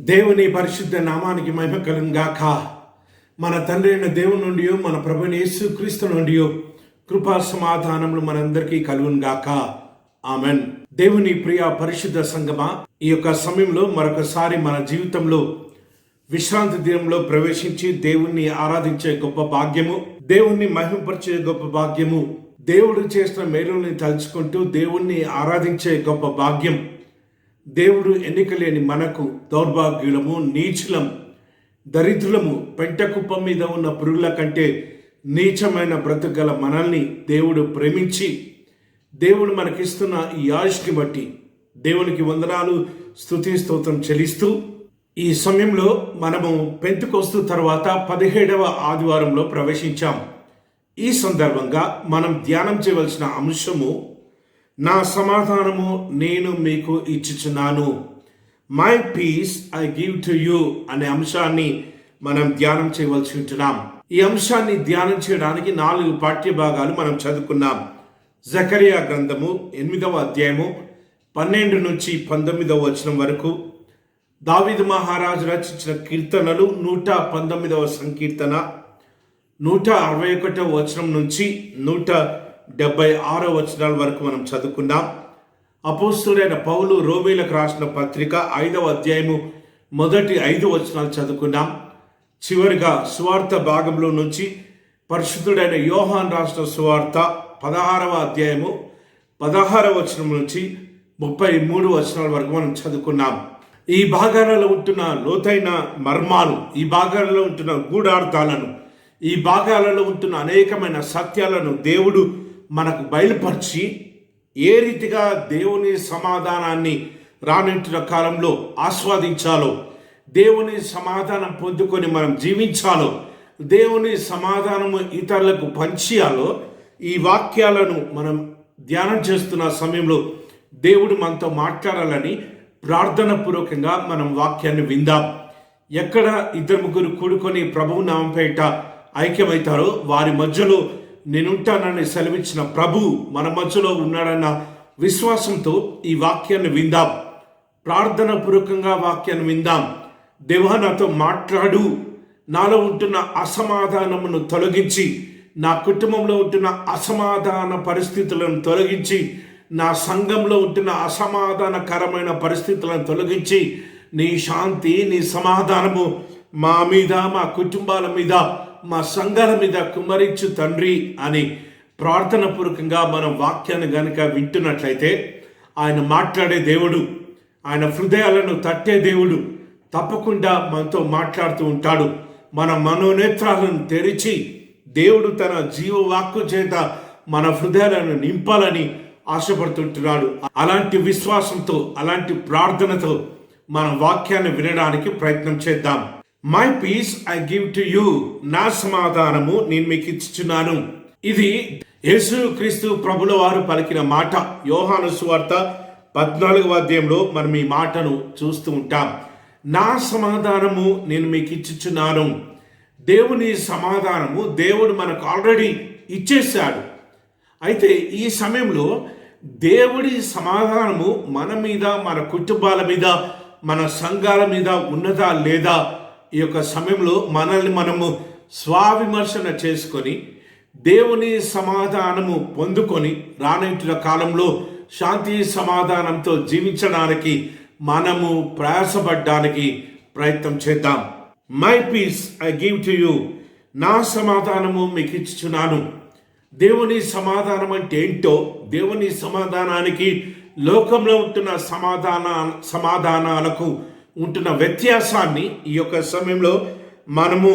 దేవుని పరిశుద్ధ నామానికి మహిమ కలుగును గాక. మన తండ్రి అయిన దేవుని నుండి మన ప్రభువైన యేసు క్రీస్తు నుండి కృపా సమాధానములు మనందరికీ కలుగును గాక. ఆమెన్. దేవుని ప్రియ పరిశుద్ధ సంగమా, ఈ యొక్క సమయంలో మరొకసారి మన జీవితంలో విశ్రాంతి దినంలో ప్రవేశించి దేవుణ్ణి ఆరాధించే గొప్ప భాగ్యము, దేవుణ్ణి మహిమపరిచే గొప్ప భాగ్యము, దేవుడు చేసిన మేలుల్ని తలుచుకుంటూ దేవుణ్ణి ఆరాధించే గొప్ప భాగ్యం. దేవుడు ఎన్నికలేని మనకు దౌర్భాగ్యులము, నీచులం, దరిద్రులము, పెంటకుప్ప మీద ఉన్న పురుగుల కంటే నీచమైన బ్రతుకగల మనల్ని దేవుడు ప్రేమించి దేవుడు మనకిస్తున్న ఈ ఆయుష్ని బట్టి దేవునికి వందనాలు, స్తుతి స్తోత్రం చెల్లిస్తూ ఈ సమయంలో మనము పెంతెకొస్తు తర్వాత 17వ ఆదివారంలో ప్రవేశించాం. ఈ సందర్భంగా మనం ధ్యానం చేయవలసిన అంశము, నా సమాధానము నేను మీకు ఇచ్చుచున్నాను, my peace I give to you అనే అంశాన్ని మనం ధ్యానం చేయవలసి ఉంటున్నాం. ఈ అంశాన్ని ధ్యానం చేయడానికి 4 పాఠ్య భాగాలు మనం చదువుకున్నాం. జకరియా గ్రంథము 8వ అధ్యాయము 12 నుంచి 19వ వచనం వరకు, దావీదు మహారాజు రచించిన కీర్తనలు 119వ సంకీర్తన 161వ వచనం నుంచి 176వ వచనాల వరకు మనం చదువుకున్నాం. అపోస్తలుడైన పౌలు రోమీలకు రాసిన పత్రిక 5వ అధ్యాయము మొదటి 5 వచనాలు చదువుకున్నాం. చివరిగా సువార్త భాగంలో నుంచి పరిశుద్ధుడైన యోహాన్ రాసిన సువార్త 16వ అధ్యాయము 16వ వచనం నుంచి 33 వచనాల వరకు మనం చదువుకున్నాం. ఈ భాగాలలో ఉంటున్న లోతైన మర్మాలు, ఈ భాగాలలో ఉంటున్న గూఢార్థాలను, ఈ భాగాలలో ఉంటున్న అనేకమైన సత్యాలను దేవుడు మనకు బయలుపరిచి ఏ రీతిగా దేవుని సమాధానాన్ని రానుంటున్న కాలంలో ఆస్వాదించాలో, దేవుని సమాధానం పొందుకొని మనం జీవించాలో, దేవుని సమాధానము ఇతరులకు పంచియాలో, ఈ వాక్యాలను మనం ధ్యానం చేస్తున్న సమయంలో దేవుడు మనతో మాట్లాడాలని ప్రార్థన పూర్వకంగా మనం వాక్యాన్ని విందాం. ఎక్కడ 2-3 కూడుకొని ప్రభువు నామం పేరిట ఐక్యమవుతారో వారి మధ్యలో నేనుంటానని సెలవిచ్చిన ప్రభువు మన మధ్యలో ఉన్నాడన్న విశ్వాసంతో ఈ వాక్యాన్ని విందాం. ప్రార్థన పూర్వకంగా వాక్యాన్ని విందాం. దేవా, నాతో మాట్లాడు, నాలో ఉంటున్న అసమాధానమును తొలగించి, నా కుటుంబంలో ఉంటున్న అసమాధాన పరిస్థితులను తొలగించి, నా సంఘంలో ఉంటున్న అసమాధానకరమైన పరిస్థితులను తొలగించి, నీ శాంతి, నీ సమాధానము మా మీద, మా కుటుంబాల మీద, మా సంఘాల మీద కుమ్మరించు తండ్రి అని ప్రార్థన పూర్వకంగా మనం వాక్యాన్ని గనుక వింటున్నట్లయితే, ఆయన మాట్లాడే దేవుడు, ఆయన హృదయాలను తట్టే దేవుడు తప్పకుండా మనతో మాట్లాడుతూ ఉంటాడు. మన మనోనేత్రాలను తెరిచి దేవుడు తన జీవవాక్కు చేత మన హృదయాలను నింపాలని ఆశపడుతుంటున్నాడు. అలాంటి విశ్వాసంతో, అలాంటి ప్రార్థనతో మన వాక్యాన్ని వినడానికి ప్రయత్నం చేద్దాం. My peace I give to you, నా సమాధానము నేను మీకు ఇచ్చుచున్నాను. ఇది యేసు క్రీస్తు ప్రభుల వారు పలికిన మాట. యోహాను సువార్త 14వ అధ్యాయంలో మనం ఈ మాటను చూస్తూ ఉంటాం. నా సమాధానము నేను మీకు ఇచ్చుచున్నాను. దేవుని సమాధానము దేవుడు మనకు ఆల్రెడీ ఇచ్చేశాడు. అయితే ఈ సమయంలో దేవుడి సమాధానము మన మీద, మన కుటుంబాల మీద, మన సంఘాల మీద ఉన్నదా లేదా, ఈ యొక్క సమయంలో మనల్ని మనము స్వవిమర్శన చేసుకొని దేవుని సమాధానము పొందుకొని రానుంటున్న కాలంలో శాంతి సమాధానంతో జీవించడానికి మనము ప్రయాసపడడానికి ప్రయత్నం చేద్దాం. My peace I give to you, నా సమాధానము మీకు ఇచ్చుచున్నాను. దేవుని సమాధానం అంటే ఏంటో, దేవుని సమాధానానికి లోకంలో ఉంటున్న సమాధానాలకు ఉంటున్న వ్యత్యాసాన్ని ఈ యొక్క సమయంలో మనము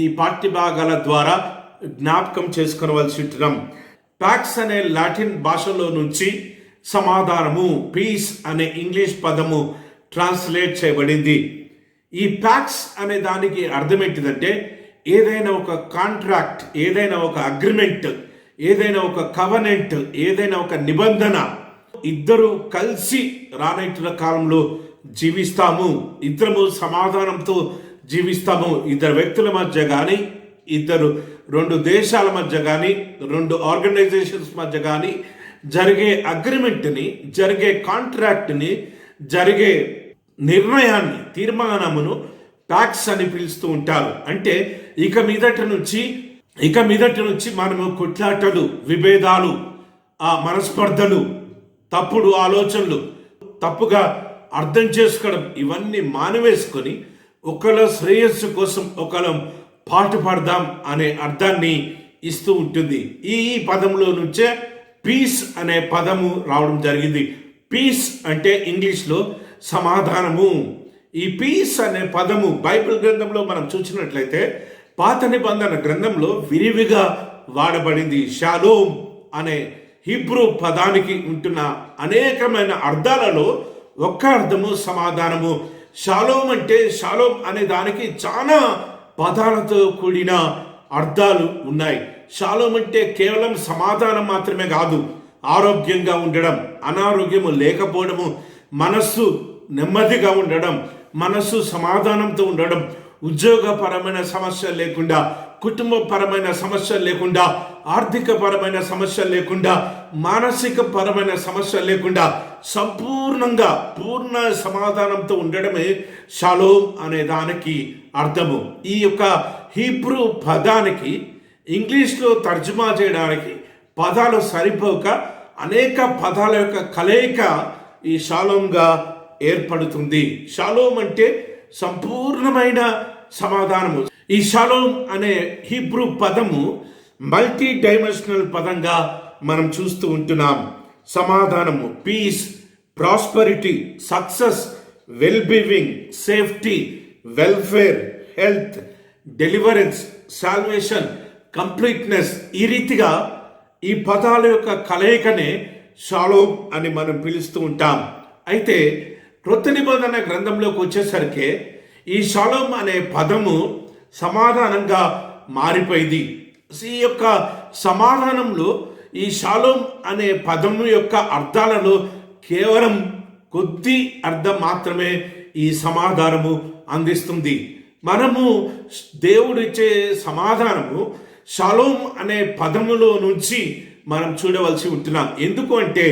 ఈ పాఠ్యభాగాల ద్వారా జ్ఞాపకం చేసుకోవలసి ఉంటున్నాం. ప్యాక్స్ అనే లాటిన్ భాషలో నుంచి సమాధానము, పీస్ అనే ఇంగ్లీష్ పదము ట్రాన్స్లేట్ చేయబడింది. ఈ ప్యాక్స్ అనే దానికి అర్థం ఏంటిదంటే, ఏదైనా ఒక కాంట్రాక్ట్, ఏదైనా ఒక అగ్రిమెంట్, ఏదైనా ఒక కవనెంట్, ఏదైనా ఒక నిబంధన, ఇద్దరు కలిసి రానుంటున్న కాలంలో జీవిస్తాము, ఇద్దరము సమాధానంతో జీవిస్తాము. 2 వ్యక్తుల మధ్య కానీ, 2 దేశాల మధ్య కానీ, 2 ఆర్గనైజేషన్స్ మధ్య కానీ జరిగే అగ్రిమెంట్ని, జరిగే కాంట్రాక్ట్ని, జరిగే నిర్ణయాన్ని, తీర్మానమును ప్యాక్స్ అని పిలుస్తూ ఉంటారు. అంటే ఇక మీదట నుంచి మనము కొట్లాటలు, విభేదాలు, మనస్పర్ధలు, తప్పుడు ఆలోచనలు, తప్పుగా అర్థం చేసుకోవడం, ఇవన్నీ మానివేసుకొని ఒకళ్ళ శ్రేయస్సు కోసం ఒకళ్ళం పాటుపడదాం అనే అర్థాన్ని ఇస్తూ ఉంటుంది. ఈ పదంలో నుంచే పీస్ అనే పదము రావడం జరిగింది. పీస్ అంటే ఇంగ్లీష్లో సమాధానము. ఈ పీస్ అనే పదము బైబిల్ గ్రంథంలో మనం చూసినట్లయితే పాత నిబంధన గ్రంథంలో విరివిగా వాడబడింది. షాలోమ్ అనే హీబ్రూ పదానికి ఉంటున్న అనేకమైన అర్థాలలో ఒక్క అర్థము సమాధానము. షాలోమ్ అంటే, షాలోమ్ అనే దానికి చాలా పదాలతో కూడిన అర్థాలు ఉన్నాయి. షాలోమ్ అంటే కేవలం సమాధానం మాత్రమే కాదు, ఆరోగ్యంగా ఉండడం, అనారోగ్యము లేకపోవడము, మనస్సు నెమ్మదిగా ఉండడం, మనస్సు సమాధానంతో ఉండడం, ఉద్యోగపరమైన సమస్యలు లేకుండా, కుటుంబపరమైన సమస్యలు లేకుండా, ఆర్థిక పరమైన సమస్యలు లేకుండా, మానసిక పరమైన సమస్యలు లేకుండా సంపూర్ణంగా పూర్ణ సమాధానంతో ఉండడమే షాలోమ్ అనే దానికి అర్థము. ఈ యొక్క హీబ్రూ పదానికి ఇంగ్లీష్లో తర్జుమా చేయడానికి పదాలు సరిపోక అనేక పదాల యొక్క కలయిక ఈ షాలోమ్గా ఏర్పడుతుంది. షాలోమ్ అంటే సంపూర్ణమైన సమాధానము. ఈ షాలోమ్ అనే హీబ్రూ పదము మల్టీ డైమెన్షనల్ పదంగా మనం చూస్తూ ఉంటున్నాం. సమాధానము, peace, prosperity, success, well being, safety, welfare, health, deliverance, salvation, completeness, ఈ రీతిగా ఈ పదాల యొక్క కలయికనే షాలోమ్ అని మనం పిలుస్తూ ఉంటాం. అయితే క్రొత్త నిబంధన గ్రంథంలోకి వచ్చేసరికి ఈ షాలోమ్ అనే పదము సమాధానంగా మారిపోయింది. ఈ యొక్క సమాధానంలో ఈ షాలోమ్ అనే పదము యొక్క అర్థాలలో కేవలం కొద్ది అర్థం మాత్రమే ఈ సమాధానము అందిస్తుంది. మనము దేవుడిచ్చే సమాధానము షాలోమ్ అనే పదములో నుంచి మనం చూడవలసి ఉంటున్నాం. ఎందుకు అంటే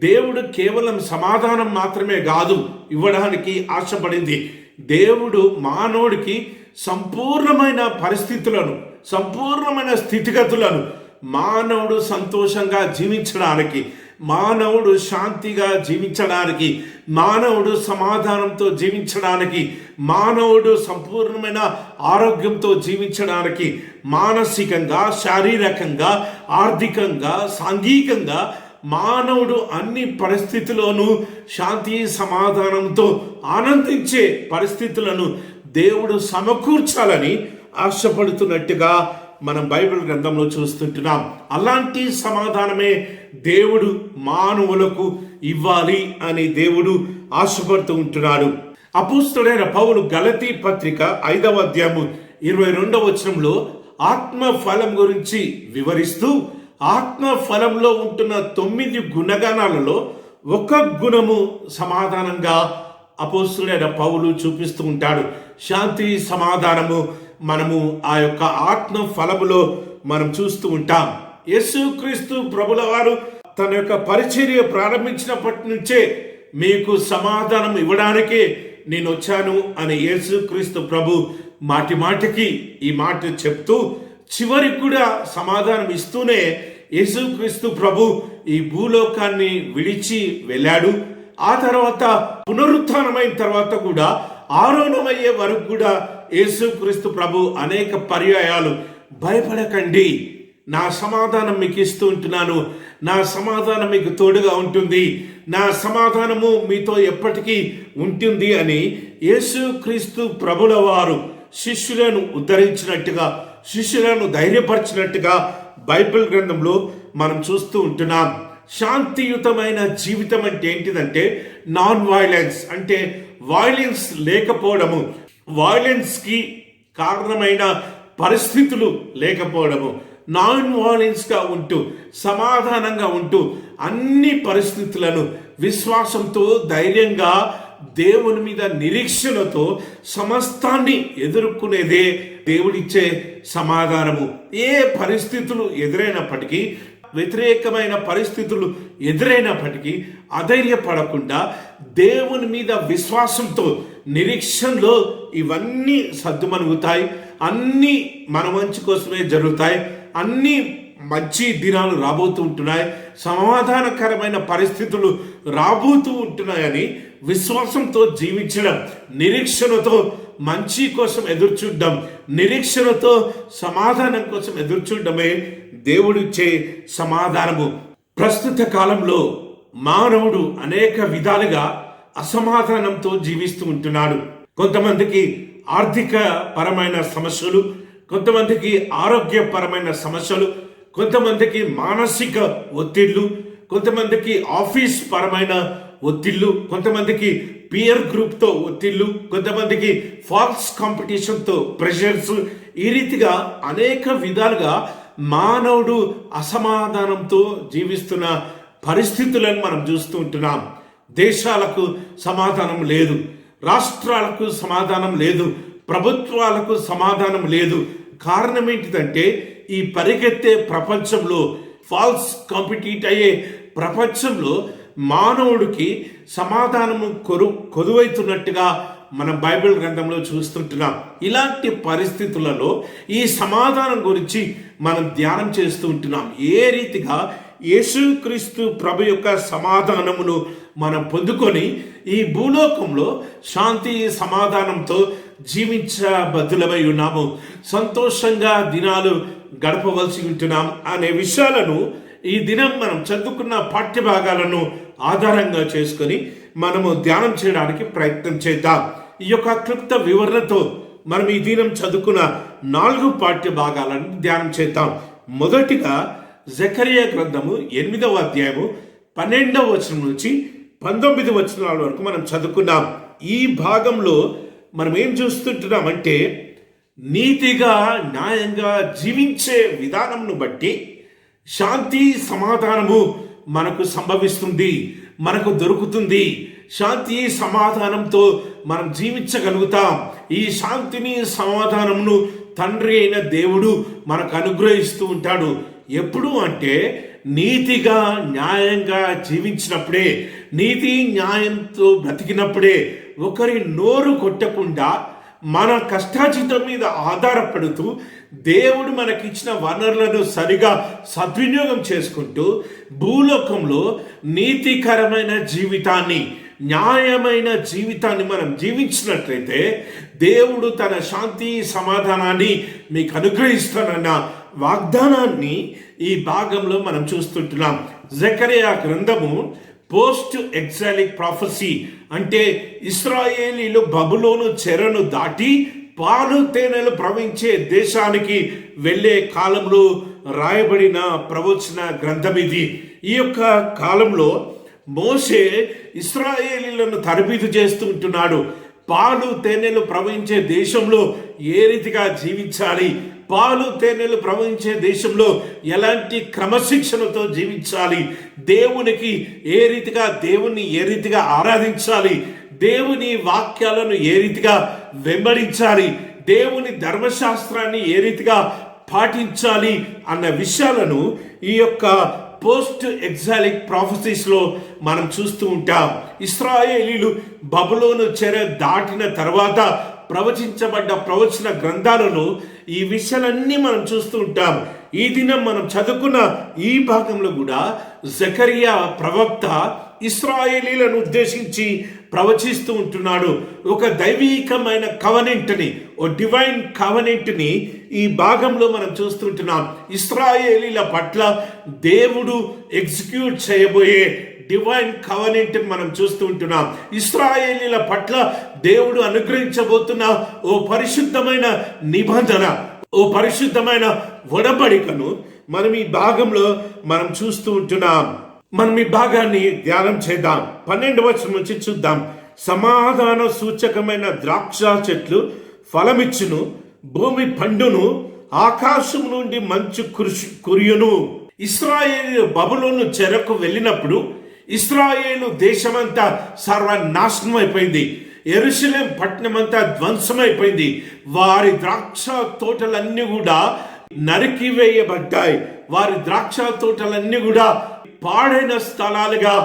దేవుడు కేవలం సమాధానం మాత్రమే కాదు ఇవ్వడానికి ఆశపడింది. దేవుడు మానవుడికి సంపూర్ణమైన పరిస్థితులను, సంపూర్ణమైన స్థితిగతులను, మానవుడు సంతోషంగా జీవించడానికి, మానవుడు శాంతిగా జీవించడానికి, మానవుడు సమాధానంతో జీవించడానికి, మానవుడు సంపూర్ణమైన ఆరోగ్యంతో జీవించడానికి, మానసికంగా, శారీరకంగా, ఆర్థికంగా, సాంఘికంగా మానవుడు అన్ని పరిస్థితుల్లోనూ శాంతి సమాధానంతో ఆనందించే పరిస్థితులను దేవుడు సమకూర్చాలని ఆశపడుతున్నట్టుగా మనం బైబిల్ గ్రంథంలో చూస్తుంటున్నాం. అలాంటి సమాధానమే దేవుడు మానవులకు ఇవ్వాలి అని దేవుడు ఆశపడుతూ ఉంటున్నాడు. అపోస్తలుడైన పౌలు గలతీ పత్రిక 5వ అధ్యాయము 22వ వచనంలో ఆత్మ ఫలం గురించి వివరిస్తూ ఆత్మ ఫలంలో ఉంటున్న 9 గుణగణాలలో ఒక గుణము సమాధానంగా అపోస్తలుడైన పౌలు చూపిస్తూ ఉంటాడు. శాంతి, సమాధానము మనము ఆ యొక్క ఆత్మ ఫలములో మనం చూస్తూ ఉంటాం. యేసుక్రీస్తు ప్రభుల వారు తన యొక్క పరిచర్య ప్రారంభించినప్పటి నుంచే మీకు సమాధానం ఇవ్వడానికే నేను వచ్చాను అని యేసుక్రీస్తు ప్రభు మాటి మాటికి ఈ మాట చెప్తూ చివరికి కూడా సమాధానం ఇస్తూనే యేసుక్రీస్తు ప్రభు ఈ భూలోకాన్ని విడిచి వెళ్ళాడు. ఆ తర్వాత పునరుత్థానమైన తర్వాత కూడా ఆరోహణమయ్యే వరకు కూడా యేసుక్రీస్తు ప్రభు అనేక పర్యాయాలు భయపడకండి, నా సమాధానం మీకు ఇస్తూ ఉంటున్నాను, నా సమాధానం మీకు తోడుగా ఉంటుంది, నా సమాధానము మీతో ఎప్పటికీ ఉంటుంది అని యేసుక్రీస్తు ప్రభుల వారు శిష్యులను ఉద్ధరించినట్టుగా, శిష్యులను ధైర్యపరిచినట్టుగా బైబిల్ గ్రంథంలో మనం చూస్తూ ఉంటున్నాం. శాంతియుతమైన జీవితం అంటే ఏంటిదంటే నాన్ వైలెన్స్, అంటే వైలెన్స్ లేకపోవడము, వైలెన్స్కి కారణమైన పరిస్థితులు లేకపోవడము, నాన్ వైలెన్స్గా ఉంటూ సమాధానంగా ఉంటూ అన్ని పరిస్థితులను విశ్వాసంతో, ధైర్యంగా, దేవుని మీద నిరీక్షణతో సమస్తాన్ని ఎదుర్కొనేదే దేవుడిచ్చే సమాధానము. ఏ పరిస్థితులు ఎదురైనప్పటికీ, వ్యతిరేకమైన పరిస్థితులు ఎదురైనప్పటికీ అధైర్యపడకుండా దేవుని మీద విశ్వాసంతో, నిరీక్షణలో ఇవన్నీ సద్దుమణుగుతాయి. అన్నీ మన మంచి కోసమే జరుగుతాయి. అన్నీ మంచి దినాలు రాబోతూ ఉంటున్నాయి. సమాధానకరమైన పరిస్థితులు రాబోతూ ఉంటున్నాయని విశ్వాసంతో జీవించడం, నిరీక్షణతో మంచి కోసం ఎదురుచూడడం, నిరీక్షణతో సమాధానం కోసం ఎదురుచూడడమే దేవుడిచ్చే సమాధానము. ప్రస్తుత కాలంలో మానవుడు అనేక విధాలుగా అసమాధానంతో జీవిస్తూ ఉంటున్నాడు. కొంతమందికి ఆర్థిక పరమైన సమస్యలు, కొంతమందికి ఆరోగ్యపరమైన సమస్యలు, కొంతమందికి మానసిక ఒత్తిళ్లు, కొంతమందికి ఆఫీస్ పరమైన ఒత్తిళ్లు, కొంతమందికి పియర్ గ్రూప్తో ఒత్తిళ్లు, కొంతమందికి ఫాల్స్ కాంపిటీషన్తో ప్రెషర్స్. ఈ రీతిగా అనేక విధాలుగా మానవుడు అసమాధానంతో జీవిస్తున్న పరిస్థితులను మనం చూస్తూ ఉంటున్నాం. దేశాలకు సమాధానం లేదు, రాష్ట్రాలకు సమాధానం లేదు, ప్రభుత్వాలకు సమాధానం లేదు. కారణం ఏంటిదంటే ఈ పరిగెత్తే ప్రపంచంలో, ఫాల్స్ కాంపిటీట్ అయ్యే ప్రపంచంలో మానవుడికి సమాధానము కొదువైతున్నట్టుగా మనం బైబిల్ గ్రంథంలో చూస్తుంటున్నాం. ఇలాంటి పరిస్థితులలో ఈ సమాధానం గురించి మనం ధ్యానం చేస్తూ ఉంటున్నాం. ఏ రీతిగా యేసుక్రీస్తు ప్రభు యొక్క సమాధానమును మనం పొందుకొని ఈ భూలోకంలో శాంతి సమాధానంతో జీవించబద్దులమై ఉన్నాము, సంతోషంగా దినాలు గడపవలసి ఉంటున్నాం అనే విషయాలను ఈ దినం మనం చదువుకున్న పాఠ్య భాగాలను ఆధారంగా చేసుకొని మనము ధ్యానం చేయడానికి ప్రయత్నం చేద్దాం. ఈ యొక్క క్లుప్త వివరణతో మనం ఈ దినం చదువుకున్న 4 పాఠ్య భాగాలను ధ్యానం చేద్దాం. మొదటిగా జకరియా గ్రంథము 8వ అధ్యాయము 12వ వచనం నుంచి 19 వచనాల వరకు మనం చదువుకున్నాం. ఈ భాగంలో మనం ఏం చూస్తుంటున్నామంటే, నీతిగా న్యాయంగా జీవించే విధానంను బట్టి శాంతి సమాధానము మనకు సంభవిస్తుంది, మనకు దొరుకుతుంది. శాంతి సమాధానంతో మనం జీవించగలుగుతాం. ఈ శాంతిని సమాధానమును తండ్రి అయిన దేవుడు మనకు అనుగ్రహిస్తూ ఉంటాడు. ఎప్పుడు అంటే నీతిగా న్యాయంగా జీవించినప్పుడే, నీతి న్యాయంతో బ్రతికినప్పుడే, ఒకరి నోరు కొట్టకుండా మన కష్టార్జితం మీద ఆధారపడుతూ దేవుడు మనకిచ్చిన వనరులను సరిగా సద్వినియోగం చేసుకుంటూ భూలోకంలో నీతికరమైన జీవితాన్ని, న్యాయమైన జీవితాన్ని మనం జీవించినట్లయితే దేవుడు తన శాంతి సమాధానాన్ని మీకు అనుగ్రహిస్తానన్న వాగ్దానాన్ని ఈ భాగంలో మనం చూస్తుంటున్నాం. జకరియా గ్రంథము పోస్ట్ ఎగ్జాలిక్ ప్రాఫెసీ, అంటే ఇశ్రాయేలీలు బబులోను చెరను దాటి పాలు తేనెలు ప్రవహించే దేశానికి వెళ్ళే కాలంలో రాయబడిన ప్రవచన గ్రంథం ఇది. ఈ యొక్క కాలంలో మోషే ఇశ్రాయేలీలను తరబీదు చేస్తూ ఉంటున్నాడు. పాలు తేనెలు ప్రవహించే దేశంలో ఏ రీతిగా జీవించాలి, పాలు తేనెలు ప్రవహించే దేశంలో ఎలాంటి క్రమశిక్షణతో జీవించాలి, దేవునికి దేవుణ్ణి ఏ రీతిగా ఆరాధించాలి, దేవుని వాక్యాలను ఏ రీతిగా వెంబడించాలి, దేవుని ధర్మశాస్త్రాన్ని ఏ రీతిగా పాటించాలి అన్న విషయాలను ఈ యొక్క పోస్ట్ ఎగ్జాలిక్ ప్రాఫెసీస్ లో మనం చూస్తూ ఉంటాం. ఇశ్రాయేలీలు బబులోను చెర దాటిన తర్వాత ప్రవచించబడ్డ ప్రవచన గ్రంథాలలో ఈ విషయాలన్నీ మనం చూస్తూ ఉంటాం. ఈ దినం మనం చదువుకున్న ఈ భాగంలో కూడా జకరియా ప్రవక్త ఇశ్రాయేలీలను ఉద్దేశించి ప్రవచిస్తూ ఉంటున్నాడు. ఒక దైవీకమైన కవనెంట్ని, ఓ డివైన్ కవనెంట్ని ఈ భాగంలో మనం చూస్తుంటున్నాం. ఇశ్రాయేలీల పట్ల దేవుడు ఎగ్జిక్యూట్ చేయబోయే డివైన్ కవనెంట్ మనం చూస్తూ ఉంటున్నాం. ఇశ్రాయేలీల పట్ల దేవుడు అనుగ్రహించబోతున్న ఓ పరిశుద్ధమైన నిబంధన, ఓ పరిశుద్ధమైన ఒడంబడికను మనం ఈ భాగంలో మనం చూస్తూ ఉంటున్నాం. మనం ఈ భాగాన్ని ధ్యానం చేద్దాం. 12వ వచనం నుంచి చూద్దాం. సమాధాన సూచకమైన ద్రాక్ష చెట్లు ఫలమిచ్చును, భూమి పండును, ఆకాశం నుండి మంచు కురియును. ఇశ్రాయేలు బబులోను చెరకు వెళ్ళినప్పుడు ఇశ్రాయేలు దేశమంతా సర్వనాశనం అయిపోయింది. యెరూషలేం పట్టణం అంతా ధ్వంసమైపోయింది. వారి ద్రాక్ష తోటలన్నీ కూడా నరికివేయబడ్డాయి. వారి ద్రాక్ష తోటలన్నీ కూడా పాడైన స్థలాలుగా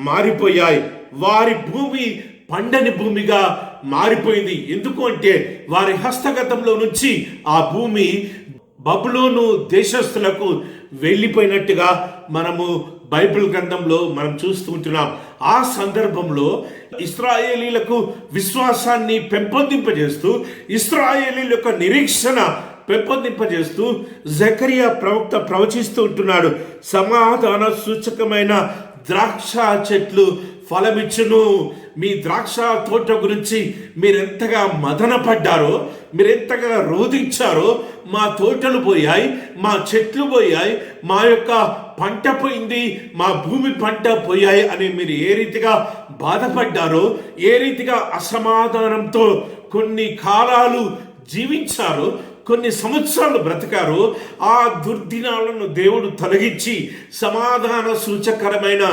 మారిపోయాయి. వారి భూమి పండని భూమిగా మారిపోయింది. ఎందుకు అంటే వారి హస్తగతంలో నుంచి ఆ భూమి బబులోను దేశస్థులకు వెళ్ళిపోయినట్టుగా మనము బైబిల్ గ్రంథంలో మనం చూస్తూ ఉంటున్నాం. ఆ సందర్భంలో ఇశ్రాయేలీలకు విశ్వాసాన్ని పెంపొందింపజేస్తూ, ఇశ్రాయేలీల యొక్క నిరీక్షణ పెంపొందింపజేస్తూ జకరియా ప్రవక్త ప్రవచిస్తూ ఉంటున్నాడు. సమాధాన సూచకమైన ద్రాక్ష చెట్లు ఫలమిచ్చును. మీ ద్రాక్ష తోట గురించి మీరెంతగా మదన పడ్డారో, మీరెంతగా రోధించారో, మా తోటలు పోయాయి, మా చెట్లు పోయాయి, మా యొక్క పంట పోయింది, మా భూమి పంట పోయాయి అని మీరు ఏ రీతిగా బాధపడ్డారో, ఏ రీతిగా అసమాధానంతో కొన్ని కాలాలు జీవించారో, కొన్ని సంవత్సరాలు బ్రతికారు, ఆ దుర్దినాలను దేవుడు తొలగించి సమాధాన సూచకరమైన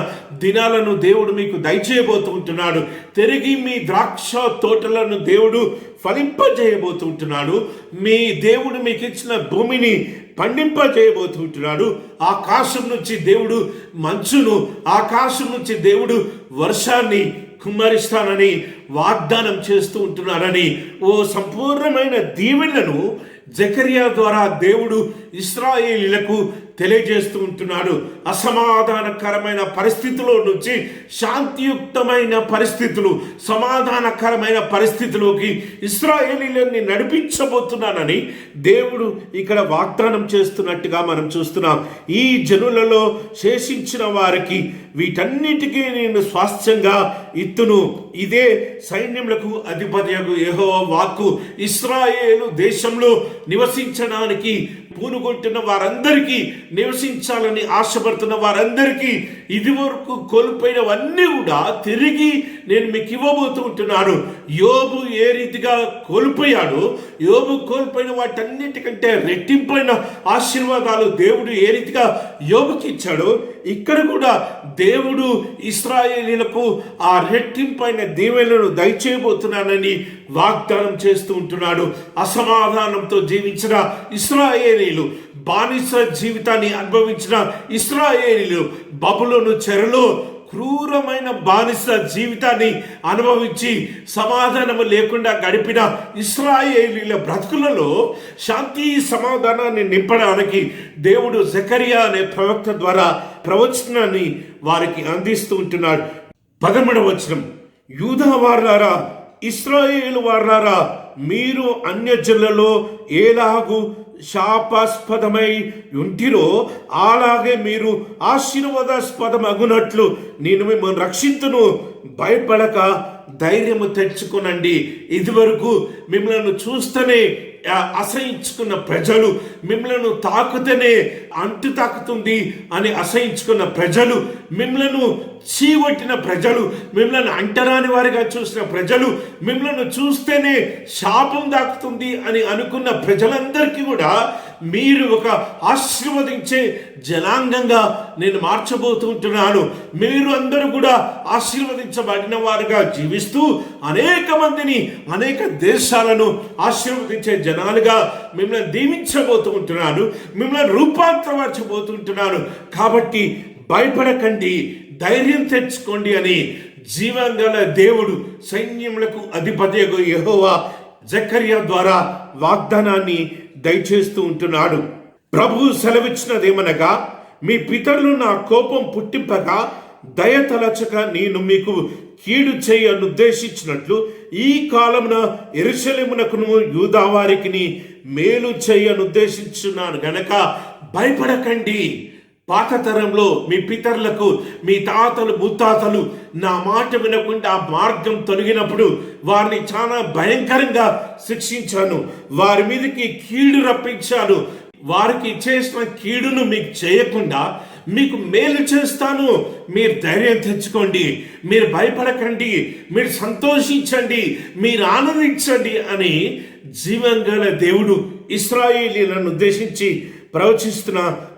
దినాలను దేవుడు మీకు దయచేయబోతుంటున్నాడు. తిరిగి మీ ద్రాక్ష తోటలను దేవుడు ఫలింపజేయబోతుంటున్నాడు. మీ దేవుడు మీకు ఇచ్చిన భూమిని పండింపజేయబోతుంటున్నాడు. ఆకాశం నుంచి దేవుడు మంచును, ఆకాశం నుంచి దేవుడు వర్షాన్ని కుమ్మరిస్తానని వాగ్దానం చేస్తూ ఉంటున్నారని ఓ సంపూర్ణమైన దీవెనలను జకరియా ద్వారా దేవుడు ఇశ్రాయేలీలకు తెలియజేస్తూ ఉంటున్నాడు. అసమాధానకరమైన పరిస్థితుల్లో నుంచి శాంతియుక్తమైన పరిస్థితులు, సమాధానకరమైన పరిస్థితిలోకి ఇశ్రాయేలీలని నడిపించబోతున్నానని దేవుడు ఇక్కడ వాగ్దానం చేస్తున్నట్టుగా మనం చూస్తున్నాం. ఈ జనులలో శేషించిన వారికి వీటన్నిటికీ నేను స్వాస్థ్యంగా ఇత్తును. ఇదే సైన్యములకు అధిపతియగు యెహోవా వాక్కు. ఇశ్రాయేలు దేశంలో నివసించడానికి పూనుకుంటున్న వారందరికీ, నివసించాలని ఆశపడుతున్న వారందరికీ ఇదివరకు కోల్పోయినవన్నీ కూడా తిరిగి నేను మీకు ఇవ్వబోతూ ఉంటున్నాను. యోబు ఏ రీతిగా కోల్పోయాడో, యోబు కోల్పోయిన వాటన్నిటికంటే రెట్టింపైన ఆశీర్వాదాలు దేవుడు ఏ రీతిగా యోబుకి ఇచ్చాడో, ఇక్కడ కూడా దేవుడు ఇశ్రాయేలీలకు ఆ రెట్టింపైన దీవెనలను దయచేయబోతున్నానని వాగ్దానం చేస్తూ ఉంటున్నాడు. అసమాధానంతో జీవించిన ఇశ్రాయేలీలు, బానిస జీవితాన్ని అనుభవించిన ఇశ్రాయేలీలు, బబులోను చెరలో క్రూరమైన బానిస జీవితాన్ని అనుభవించి సమాధానము లేకుండా గడిపిన ఇశ్రాయేలీల బ్రతుకులలో శాంతి సమాధానాన్ని నింపడానికి దేవుడు జకరియా అనే ప్రవక్త ద్వారా ప్రవచనాన్ని వారికి అందిస్తూ ఉంటున్నాడు. 13వ వచనం, యూదా వార్లారా, ఇశ్రాయేలు వార్లారా, మీరు అన్యజనులలో ఎలాగు శాపాస్పదమై ఉంటిరో అలాగే మీరు ఆశీర్వాదాస్పదమగునట్లు నేను మిమ్మల్ని రక్షించును. భయపడక ధైర్యము తెచ్చుకునండి. ఇదివరకు మిమ్మల్ని చూస్తేనే అసహించుకున్న ప్రజలు, మిమ్మల్ని తాకుతేనే అంటు తాకుతుంది అని అసహించుకున్న ప్రజలు, మిమ్మల్ని చీవట్టిన ప్రజలు, మిమ్మల్ని అంటరాని వారిగా చూసిన ప్రజలు, మిమ్మల్ని చూస్తేనే శాపం దాకుతుంది అని అనుకున్న ప్రజలందరికీ కూడా మీరు ఒక ఆశీర్వదించే జనాంగంగా నేను మార్చబోతుంటున్నాను. మీరు అందరూ కూడా ఆశీర్వదించబడిన వారుగా జీవిస్తూ అనేక మందిని, అనేక దేశాలను ఆశీర్వదించే జనాలుగా మిమ్మల్ని దీవించబోతూ ఉంటున్నాను, మిమ్మల్ని రూపాంతరపరచబోతుంటున్నాను. కాబట్టి భయపడకండి, ధైర్యం తెచ్చుకోండి అని జీవంగల దేవుడు, సైన్యములకు అధిపతియగు యెహోవా జకరియా ద్వారా వాగ్దానాన్ని దయచేస్తూ ఉంటున్నాడు. ప్రభువు సెలవిచ్చినదేమనగా, మీ పితరులు నా కోపం పుట్టింపగా దయతలచక నేను మీకు కీడు చేయనుద్దేశించినట్లు ఈ కాలమున యెరూషలేమునకును యూదా వారికి మేలు చేయనుద్దేశించున్నాను గనక భయపడకండి. పాత తరంలో మీ పితరులకు, మీ తాతలు ముత్తాతలు నా మాట వినకుండా మార్గం తొలగినప్పుడు వారిని చాలా భయంకరంగా శిక్షించాను, వారి మీదకి కీడు రప్పించాను. వారికి చేసిన కీడును మీకు చేయకుండా మీకు మేలు చేస్తాను. మీరు ధైర్యం తెచ్చుకోండి, మీరు భయపడకండి, మీరు సంతోషించండి, మీరు ఆనందించండి అని జీవంగల దేవుడు ఇశ్రాయేలీలను ఉద్దేశించి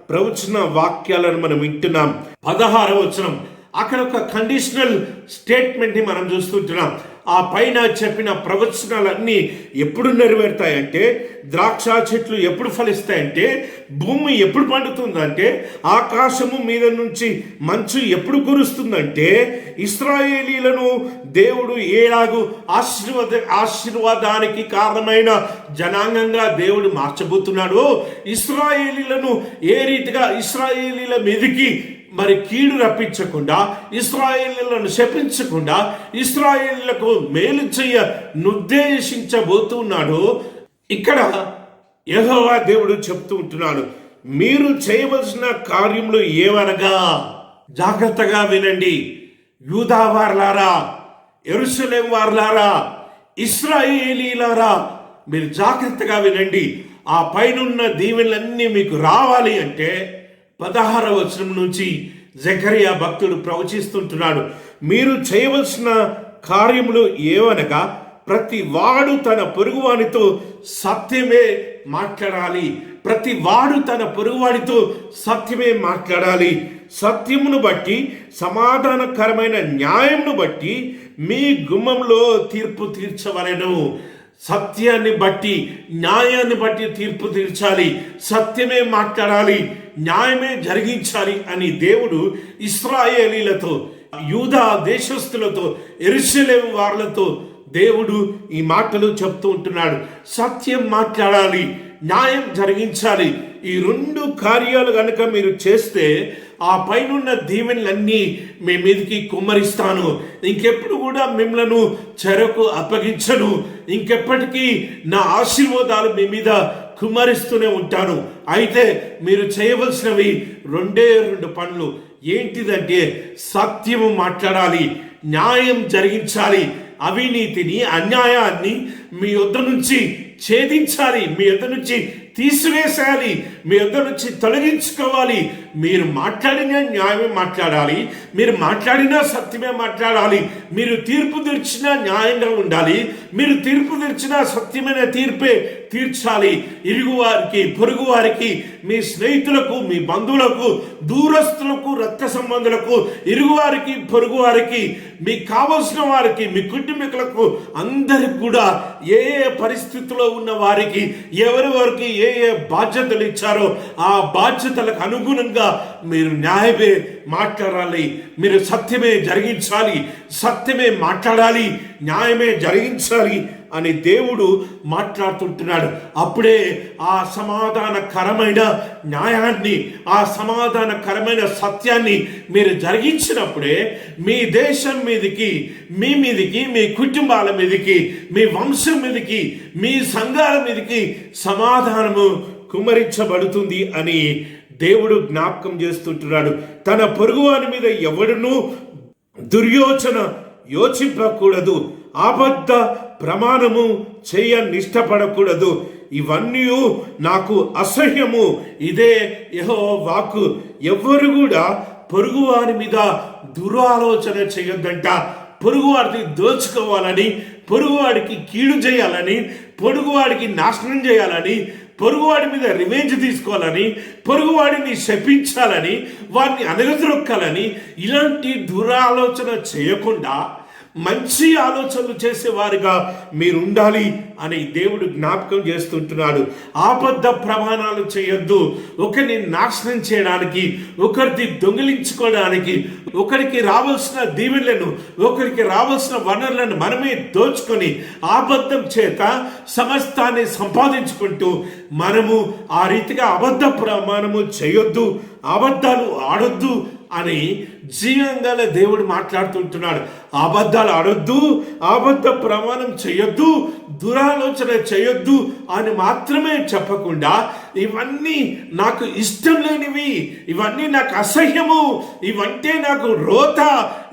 ప్రవచన వాక్యాలను మనం వింటున్నాం. 16వ వచనం, అక్కడ ఒక కండిషనల్ స్టేట్మెంట్ ని మనం చూస్తుంటున్నాం. ఆ పైన చెప్పిన ప్రవచనాలన్నీ ఎప్పుడు నెరవేరుతాయంటే, ద్రాక్ష చెట్లు ఎప్పుడు ఫలిస్తాయంటే, భూమి ఎప్పుడు పండుతుందంటే, ఆకాశము మీద నుంచి మంచు ఎప్పుడు కురుస్తుందంటే, ఇశ్రాయేలీలను దేవుడు ఏలాగు ఆశీర్వాదానికి కారణమైన జనాంగంగా దేవుడు మార్చబోతున్నాడో, ఇశ్రాయేలీలను ఏ రీతిగా ఇశ్రాయేలీల మీదికి మరి కీడు రప్పించకుండా, ఇశ్రాయేలీలను శపించకుండా, ఇశ్రాయేలీలకు మేలు చేయ నిర్దేశించబోతున్నాడు. ఇక్కడ యెహోవా దేవుడు చెప్తూ ఉంటున్నాడు, మీరు చేయవలసిన కార్యములు ఏవనగా, జాగ్రత్తగా వినండి. యూదా వారలారా, యెరూషలేము వారలారా, ఇశ్రాయేలీలారా, మీరు జాగ్రత్తగా వినండి. ఆ పైనున్న దీవెనలన్నీ మీకు రావాలి అంటే 16వ వచనం నుంచి జకరియా భక్తుడు ప్రవచిస్తుంటున్నాడు. మీరు చేయవలసిన కార్యములు ఏవనగా, ప్రతి వాడు తన పొరుగువానితో సత్యమే మాట్లాడాలి. ప్రతి వాడు తన పొరుగువాడితో సత్యమే మాట్లాడాలి. సత్యమును బట్టి, సమాధానకరమైన న్యాయమును బట్టి మీ గుమ్మంలో తీర్పు తీర్చవలెను. సత్యాన్ని బట్టి, న్యాయాన్ని బట్టి తీర్పు తీర్చాలి. సత్యమే మాట్లాడాలి, న్యాయమే జరిగించాలి అని దేవుడు ఇశ్రాయేలీలతో, యూదా దేశస్థులతో, యెరూషలేము వారులతో దేవుడు ఈ మాటలు చెప్తూ ఉంటున్నాడు. సత్యం మాట్లాడాలి, న్యాయం జరిగించాలి. ఈ 2 కార్యాలు కనుక మీరు చేస్తే ఆ పైనున్న దీవెనలన్నీ మీ మీదకి కుమ్మరిస్తాను. ఇంకెప్పుడు కూడా మిమ్మలను చెరకు అప్పగించను. ఇంకెప్పటికీ నా ఆశీర్వాదాలు మీ మీద కుమ్మరిస్తూనే ఉంటాను. అయితే మీరు చేయవలసినవి 2 పనులు. ఏంటిదంటే, సత్యము మాట్లాడాలి, న్యాయం జరిగించాలి, అవినీతిని, అన్యాయాన్ని మీ యొద్ద నుంచి ఛేదించాలి, మీ యొద్ద నుంచి తీసివేసేయాలి, మీ యొద్ద నుంచి తొలగించుకోవాలి. మీరు మాట్లాడిన న్యాయమే మాట్లాడాలి, మీరు మాట్లాడినా సత్యమే మాట్లాడాలి, మీరు తీర్పు తీర్చినా న్యాయంగా ఉండాలి, మీరు తీర్పు తీర్చినా సత్యమైన తీర్పే తీర్చాలి. ఇరుగు వారికి, పొరుగు వారికి, మీ స్నేహితులకు, మీ బంధువులకు, దూరస్తులకు, రక్త సంబంధులకు, ఇరుగు వారికి, పొరుగు వారికి, మీకు కావలసిన వారికి, మీ కుటుంబీకులకు అందరికి కూడా ఏ ఏ పరిస్థితిలో ఉన్న వారికి ఎవరెవరికి ఏ ఏ బాధ్యతలు ఇచ్చారో ఆ బాధ్యతలకు అనుగుణంగా మీరు న్యాయమే మాట్లాడాలి, మీరు సత్యమే జరిగించాలి, సత్యమే మాట్లాడాలి, న్యాయమే జరిగించాలి అని దేవుడు మాట్లాడుతుంటున్నాడు. అప్పుడే ఆ సమాధానకరమైన న్యాయాన్ని, ఆ సమాధానకరమైన సత్యాన్ని మీరు జరిగించినప్పుడే మీ దేశం మీదికి, మీ మీదికి, మీ కుటుంబాల మీదికి, మీ వంశం మీదికి, మీ సంఘాల మీదికి సమాధానము కుమ్మరించబడుతుంది అని దేవుడు జ్ఞాపకం చేస్తుంటున్నాడు. తన పొరుగువాని మీద ఎవడునూ దుర్యోచన యోచింపకూడదు, అబద్ధ ప్రమాణము చేయ నిష్టపడకూడదు. ఇవన్నీ నాకు అసహ్యము. ఇదే యెహోవా వాక్కు. ఎవ్వరు కూడా పొరుగువారి మీద దురాలోచన చేయొద్దంట. పొరుగువాడిని దోచుకోవాలని, పొరుగువాడికి కీడు చేయాలని, పొరుగువాడికి నాశనం చేయాలని, పొరుగువాడి మీద రివెంజ్ తీసుకోవాలని, పొరుగువాడిని శపించాలని, వాడిని అనగదొక్కాలని, ఇలాంటి దురాలోచన చేయకుండా మంచి ఆలోచనలు చేసేవారిగా మీరు ఉండాలి అని దేవుడు జ్ఞాపకం చేస్తుంటున్నాడు. అబద్ధ ప్రమాణాలు చేయొద్దు. ఒకరిని నాశనం చేయడానికి, ఒకరిని దొంగిలించుకోవడానికి, ఒకరికి రావాల్సిన దీవెనలను, ఒకరికి రావాల్సిన వనరులను మనమే దోచుకొని అబద్ధం చేత సమస్తాన్ని సంపాదించుకుంటూ మనము ఆ రీతిగా అబద్ధ ప్రమాణము చేయొద్దు, అబద్ధాలు ఆడొద్దు అని జీవంగా దేవుడు మాట్లాడుతుంటున్నాడు. అబద్ధాలు ఆడొద్దు, అబద్ధ ప్రమాణం చేయొద్దు, దురాలోచన చేయొద్దు అని మాత్రమే చెప్పకుండా, ఇవన్నీ నాకు ఇష్టం లేనివి, ఇవన్నీ నాకు అసహ్యము, ఇవంటే నాకు రోత,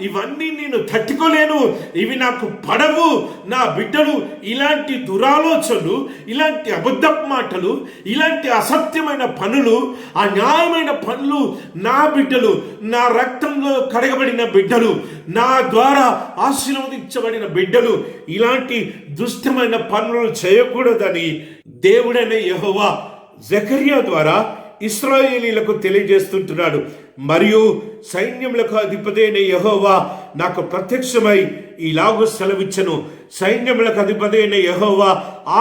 ఇవన్నీ నేను తట్టుకోలేను, ఇవి నాకు పడవు, నా బిడ్డలు ఇలాంటి దురాలోచనలు, ఇలాంటి అబద్ధపు మాటలు, ఇలాంటి అసత్యమైన పనులు, అన్యాయమైన పనులు నా బిడ్డలు, నా రక్తంలో కడగబడిన బిడ్డలు, నా ద్వారా ఆశీర్వదించబడిన బిడ్డలు ఇలాంటి దుష్టమైన పనులు చేయకూడదని దేవుడైన యెహోవా జకర్యా ద్వారా ఇశ్రాయేలీలకు తెలియజేస్తుంటున్నాడు. మరియు సైన్యములకు అధిపతి అయిన యెహోవా నాకు ప్రత్యక్షమై ఇలాగూ సెలవిచ్చెను. సైన్యములకు అధిపతి అయిన యెహోవా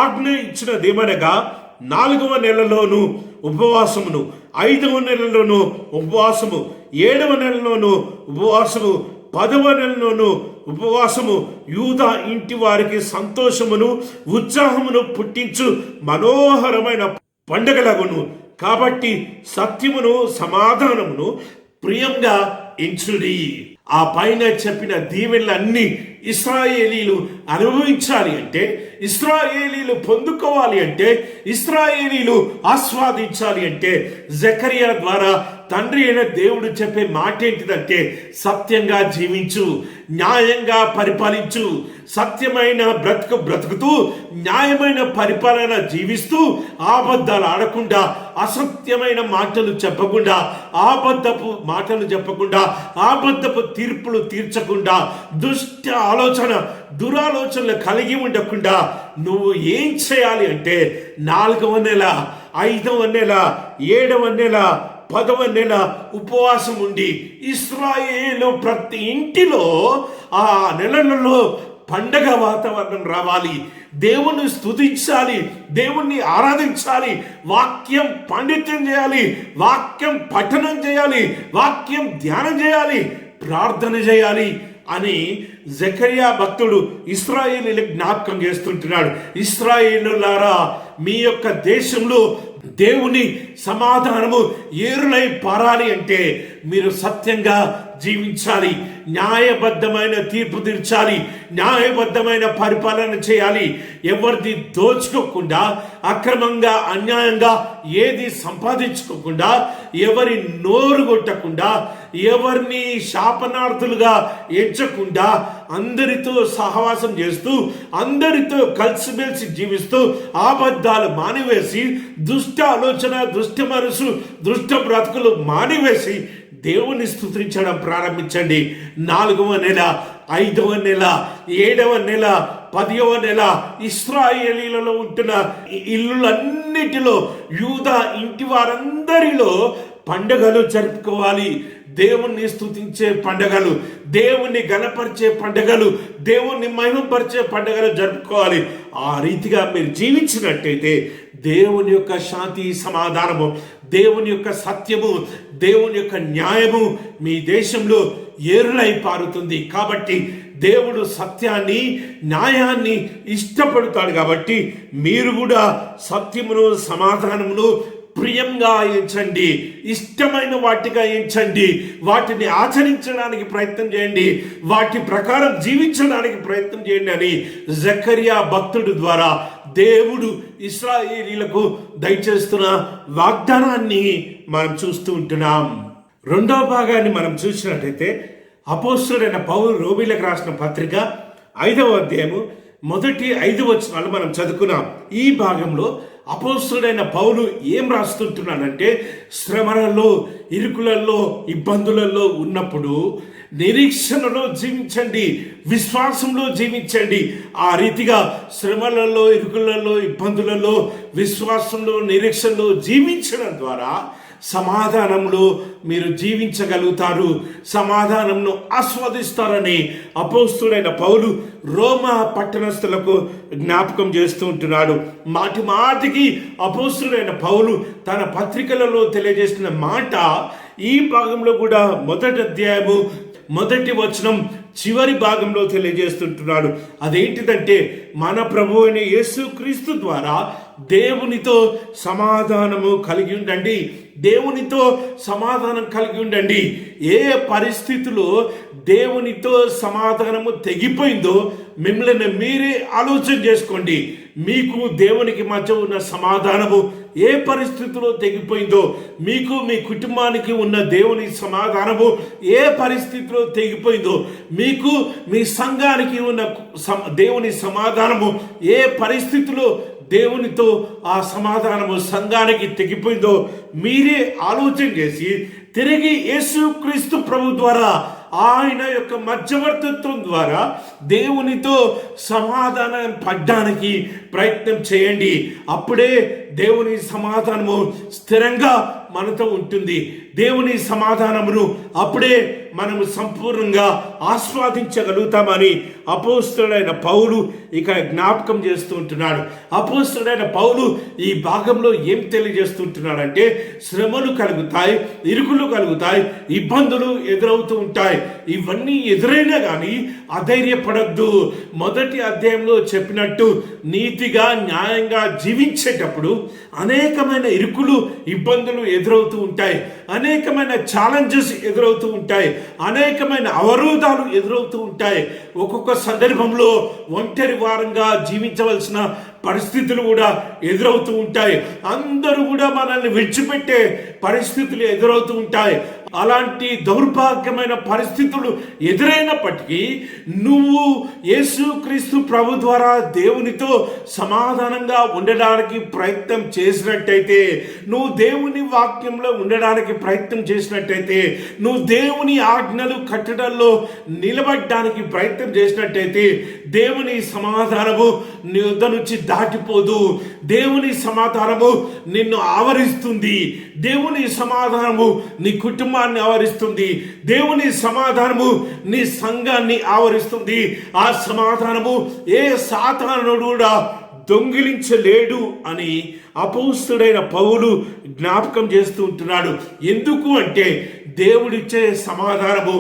ఆజ్ఞ ఇచ్చినదేమనగా 4వ నెలలోను ఉపవాసమును, 5వ నెలలోను ఉపవాసము, 7వ నెలలోను ఉపవాసము, 10వ నెలలోను ఉపవాసము యూదా ఇంటి వారికి సంతోషమును ఉత్సాహమును పుట్టించు మనోహరమైన పండగలగును. కాబట్టి సత్యమును సమాధానమును ప్రియంగా ఎంచుడి. ఆ పైన చెప్పిన దీవెనలన్నీ ఇశ్రాయేలీలు అనుభవించాలి అంటే, ఇశ్రాయేలీలు పొందుకోవాలి అంటే, ఇశ్రాయేలీలు ఆస్వాదించాలి అంటే జకరియా ద్వారా తండ్రి అయిన దేవుడు చెప్పే మాట ఏంటిదంటే, సత్యంగా జీవించు, న్యాయంగా పరిపాలించు, సత్యమైన బ్రతుకుతూ న్యాయమైన పరిపాలన జీవిస్తూ అబద్ధాలు ఆడకుండా, అసత్యమైన మాటలు చెప్పకుండా, అబద్ధపు మాటలు చెప్పకుండా, అబద్ధపు తీర్పులు తీర్చకుండా, దుష్ట ఆలోచన దురాలోచనలు కలిగి ఉండకుండా నువ్వు ఏం చేయాలి అంటే 4వ నెల, 5వ నెల, 7వ నెల, 10వ నెల ఉపవాసం ఉండి ఇశ్రాయేలు ప్రతి ఇంటిలో ఆ నెలలలో పండగ వాతావరణం రావాలి. దేవుణ్ణి స్తుతించాలి, దేవుణ్ణి ఆరాధించాలి, వాక్యం పండిత్యం చేయాలి, వాక్యం పఠనం చేయాలి, వాక్యం ధ్యానం చేయాలి, ప్రార్థన చేయాలి అని జకరియా భక్తుడు ఇశ్రాయేలీలకు జ్ఞాపకం చేస్తుంటున్నాడు. ఇశ్రాయేలులారా, మీ యొక్క దేశంలో దేవుని సమాధానము ఏరులై పారాలి అంటే మీరు సత్యంగా జీవించాలి, న్యాయబద్ధమైన తీర్పు తీర్చాలి, న్యాయబద్ధమైన పరిపాలన చేయాలి, ఎవరిది దోచుకోకుండా, అక్రమంగా అన్యాయంగా ఏది సంపాదించుకోకుండా, ఎవరి నోరు కొట్టకుండా, ఎవరిని శాపనార్థులుగా ఎంచకుండా, అందరితో సహవాసం చేస్తూ, అందరితో కలిసిమెలిసి జీవిస్తూ, అబద్ధాలు మానివేసి, దుష్ట ఆలోచన, దుష్ట మనసు, దుష్ట బ్రతుకులు మానివేసి దేవుని స్తుతించడం ప్రారంభించండి. 4వ నెల, 5వ నెల, 7వ నెల, 10వ నెల ఇశ్రాయేలీలలో ఉంటున్న ఇల్లులన్నిటిలో, యూదా ఇంటి వారందరిలో పండుగలు జరుపుకోవాలి. దేవుణ్ణి స్తుతించే పండుగలు, దేవుణ్ణి గణపరిచే పండుగలు, దేవుణ్ణి మహిమపరిచే పండుగలు జరుపుకోవాలి. ఆ రీతిగా మీరు జీవించినట్టయితే దేవుని యొక్క శాంతి సమాధానము, దేవుని యొక్క సత్యము, దేవుని యొక్క న్యాయము మీ దేశంలో ఏరులై పారుతుంది. కాబట్టి దేవుడు సత్యాన్ని, న్యాయాన్ని ఇష్టపడతాడు. కాబట్టి మీరు కూడా సత్యమును సమాధానమును ప్రియంగా ఎంచండి, ఇష్టమైన వాటిగా ఎంచండి, వాటిని ఆచరించడానికి ప్రయత్నం చేయండి, వాటి ప్రకారం జీవించడానికి ప్రయత్నం చేయండి అని జకరియా భక్తుడు ద్వారా దేవుడు ఇశ్రాయేలీలకు దయచేస్తున్న వాగ్దానాన్ని మనం చూస్తూ ఉంటున్నాం. 2వ భాగాన్ని మనం చూసినట్లయితే అపోస్తలుడైన పౌలు రోమీయులకు రాసిన పత్రిక 5వ అధ్యాయము మొదటి 5 వచనాలు మనం చదువుకున్నాం. ఈ భాగంలో అపోస్తలుడైన పౌలు ఏం రాస్తుంటున్నాడంటే, శ్రమలలో, ఇరుకులలో, ఇబ్బందులలో ఉన్నప్పుడు నిరీక్షణలో జీవించండి, విశ్వాసంలో జీవించండి. ఆ రీతిగా శ్రమలలో, ఇరుకులలో, ఇబ్బందులలో, విశ్వాసంలో, నిరీక్షణలో జీవించడం ద్వారా సమాధానంలో మీరు జీవించగలుగుతారు, సమాధానంను ఆస్వాదిస్తారని అపోస్తలుడైన పౌలు రోమా పట్టణస్థులకు జ్ఞాపకం చేస్తూ ఉంటున్నాడు. మాటి మాటికి అపోస్తలుడైన పౌలు తన పత్రికలలో తెలియజేసిన మాట ఈ భాగంలో కూడా 1వ అధ్యాయము 1వ వచనం చివరి భాగంలో తెలియజేస్తుంటున్నాడు. అదేంటిదంటే, మన ప్రభువు అయిన యేసుక్రీస్తు ద్వారా దేవునితో సమాధానము కలిగి ఉండండి, దేవునితో సమాధానం కలిగి ఉండండి. ఏ పరిస్థితిలో దేవునితో సమాధానము తెగిపోయిందో మిమ్మల్ని మీరే ఆలోచన చేసుకోండి. మీకు దేవునికి మధ్య ఉన్న సమాధానము ఏ పరిస్థితిలో తెగిపోయిందో, మీకు మీ కుటుంబానికి ఉన్న దేవుని సమాధానము ఏ పరిస్థితిలో తెగిపోయిందో, మీకు మీ సంఘానికి ఉన్న దేవుని సమాధానము ఏ పరిస్థితిలో దేవునితో ఆ సమాధానము సంఘానికి తెగిపోయిందో మీరే ఆలోచన చేసి తిరిగి యేసుక్రీస్తు ప్రభు ద్వారా ఆయన యొక్క మధ్యవర్తిత్వం ద్వారా దేవునితో సమాధానం పడ్డానికి ప్రయత్నం చేయండి. అప్పుడే దేవుని సమాధానము స్థిరంగా మనతో ఉంటుంది. దేవుని సమాధానమును అప్పుడే మనము సంపూర్ణంగా ఆస్వాదించగలుగుతామని అపోస్తలుడైన పౌలు ఇక జ్ఞాపకం చేస్తూ ఉంటున్నాడు. అపోస్తలుడైన పౌలు ఈ భాగంలో ఏం తెలియజేస్తుంటున్నాడంటే, శ్రమలు కలుగుతాయి, ఇరుకులు కలుగుతాయి, ఇబ్బందులు ఎదురవుతూ ఉంటాయి. ఇవన్నీ ఎదురైనా కానీ అధైర్యపడద్దు. మొదటి అధ్యాయంలో చెప్పినట్టు నీతిగా న్యాయంగా జీవించేటప్పుడు అనేకమైన ఇరుకులు ఇబ్బందులు ఎదురవుతూ ఉంటాయి, అనేకమైన ఛాలెంజెస్ ఎదురవుతూ ఉంటాయి, అనేకమైన అవరోధాలు ఎదురవుతూ ఉంటాయి. ఒక్కొక్క సందర్భంలో ఒంటరి వారంగా జీవించవలసిన పరిస్థితులు కూడా ఎదురవుతూ ఉంటాయి. అందరూ కూడా మనల్ని విడిచిపెట్టే పరిస్థితులు ఎదురవుతూ ఉంటాయి. అలాంటి దౌర్భాగ్యమైన పరిస్థితులు ఎదురైనప్పటికీ నువ్వు యేసుక్రీస్తు ప్రభు ద్వారా దేవునితో సమాధానంగా ఉండడానికి ప్రయత్నం చేసినట్టయితే, నువ్వు దేవుని వాక్యంలో ఉండడానికి ప్రయత్నం చేసినట్టయితే, నువ్వు దేవుని ఆజ్ఞలు కట్టడంలో నిలబడడానికి ప్రయత్నం చేసినట్టయితే, దేవుని సమాధానము నీ వద్ద నుంచి దాటిపోదు. దేవుని సమాధానము నిన్ను ఆవరిస్తుంది. దేవుని సమాధానము నీ కుటుంబాన్ని ఆవరిస్తుంది. దేవుని సమాధానము నీ సంఘాన్ని ఆవరిస్తుంది. ఆ సమాధానము ఏ సాతానుడు కూడా దొంగిలించలేడు అని అపోస్తలుడైన పౌలు జ్ఞాపకం చేస్తూ ఉంటున్నాడు. ఎందుకు అంటే దేవుడిచ్చే సమాధానము,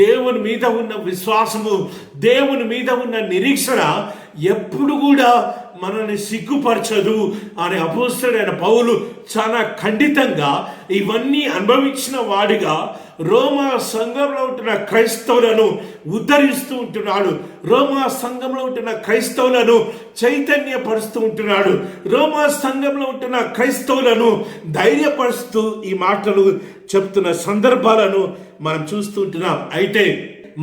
దేవుని మీద ఉన్న విశ్వాసము, దేవుని మీద ఉన్న నిరీక్షణ ఎప్పుడు కూడా మనల్ని సిగ్గుపరచదు అని అపోస్తలుడైన పౌలు చాలా ఖండితంగా ఇవన్నీ అనుభవించిన వాడిగా రోమా సంఘంలో ఉంటున్న క్రైస్తవులను ఉద్ధరిస్తూ ఉంటున్నాడు. రోమా సంఘంలో ఉంటున్న క్రైస్తవులను చైతన్యపరుస్తూ ఉంటున్నాడు. రోమా సంఘంలో ఉంటున్న క్రైస్తవులను ధైర్యపరుస్తూ ఈ మాటలు చెప్తున్న సందర్భాలను మనం చూస్తూ ఉంటున్నాం. అయితే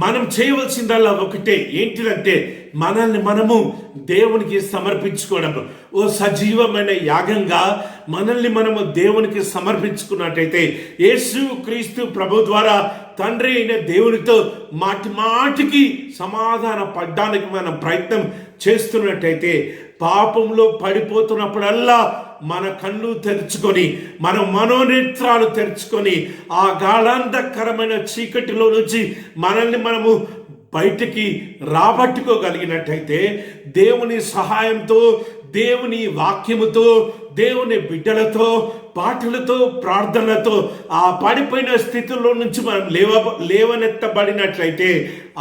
మనం చేయవలసిందల్లా ఒకటే, ఏంటిదంటే మనల్ని మనము దేవునికి సమర్పించుకోవడం. ఓ సజీవమైన యాగంగా మనల్ని మనము దేవునికి సమర్పించుకున్నట్టయితే, యేసు క్రీస్తు ప్రభు ద్వారా తండ్రి అయిన దేవునితో మాటి మాటికి సమాధాన పడ్డానికి మనం ప్రయత్నం చేస్తున్నట్టయితే, పాపంలో పడిపోతున్నప్పుడల్లా మన కళ్ళు తెరుచుకొని, మన మనోనేత్రాలు తెరుచుకొని, ఆ గాఢాంధకరమైన చీకటిలో నుంచి మనల్ని మనము బయటికి రాబట్టుకోగలిగినట్టయితే, దేవుని సహాయంతో, దేవుని వాక్యముతో, దేవుని బిడ్డలతో, పాటలతో, ప్రార్థనలతో ఆ పడిపోయిన స్థితిలో నుంచి మనం లేవనెత్తబడినట్లయితే,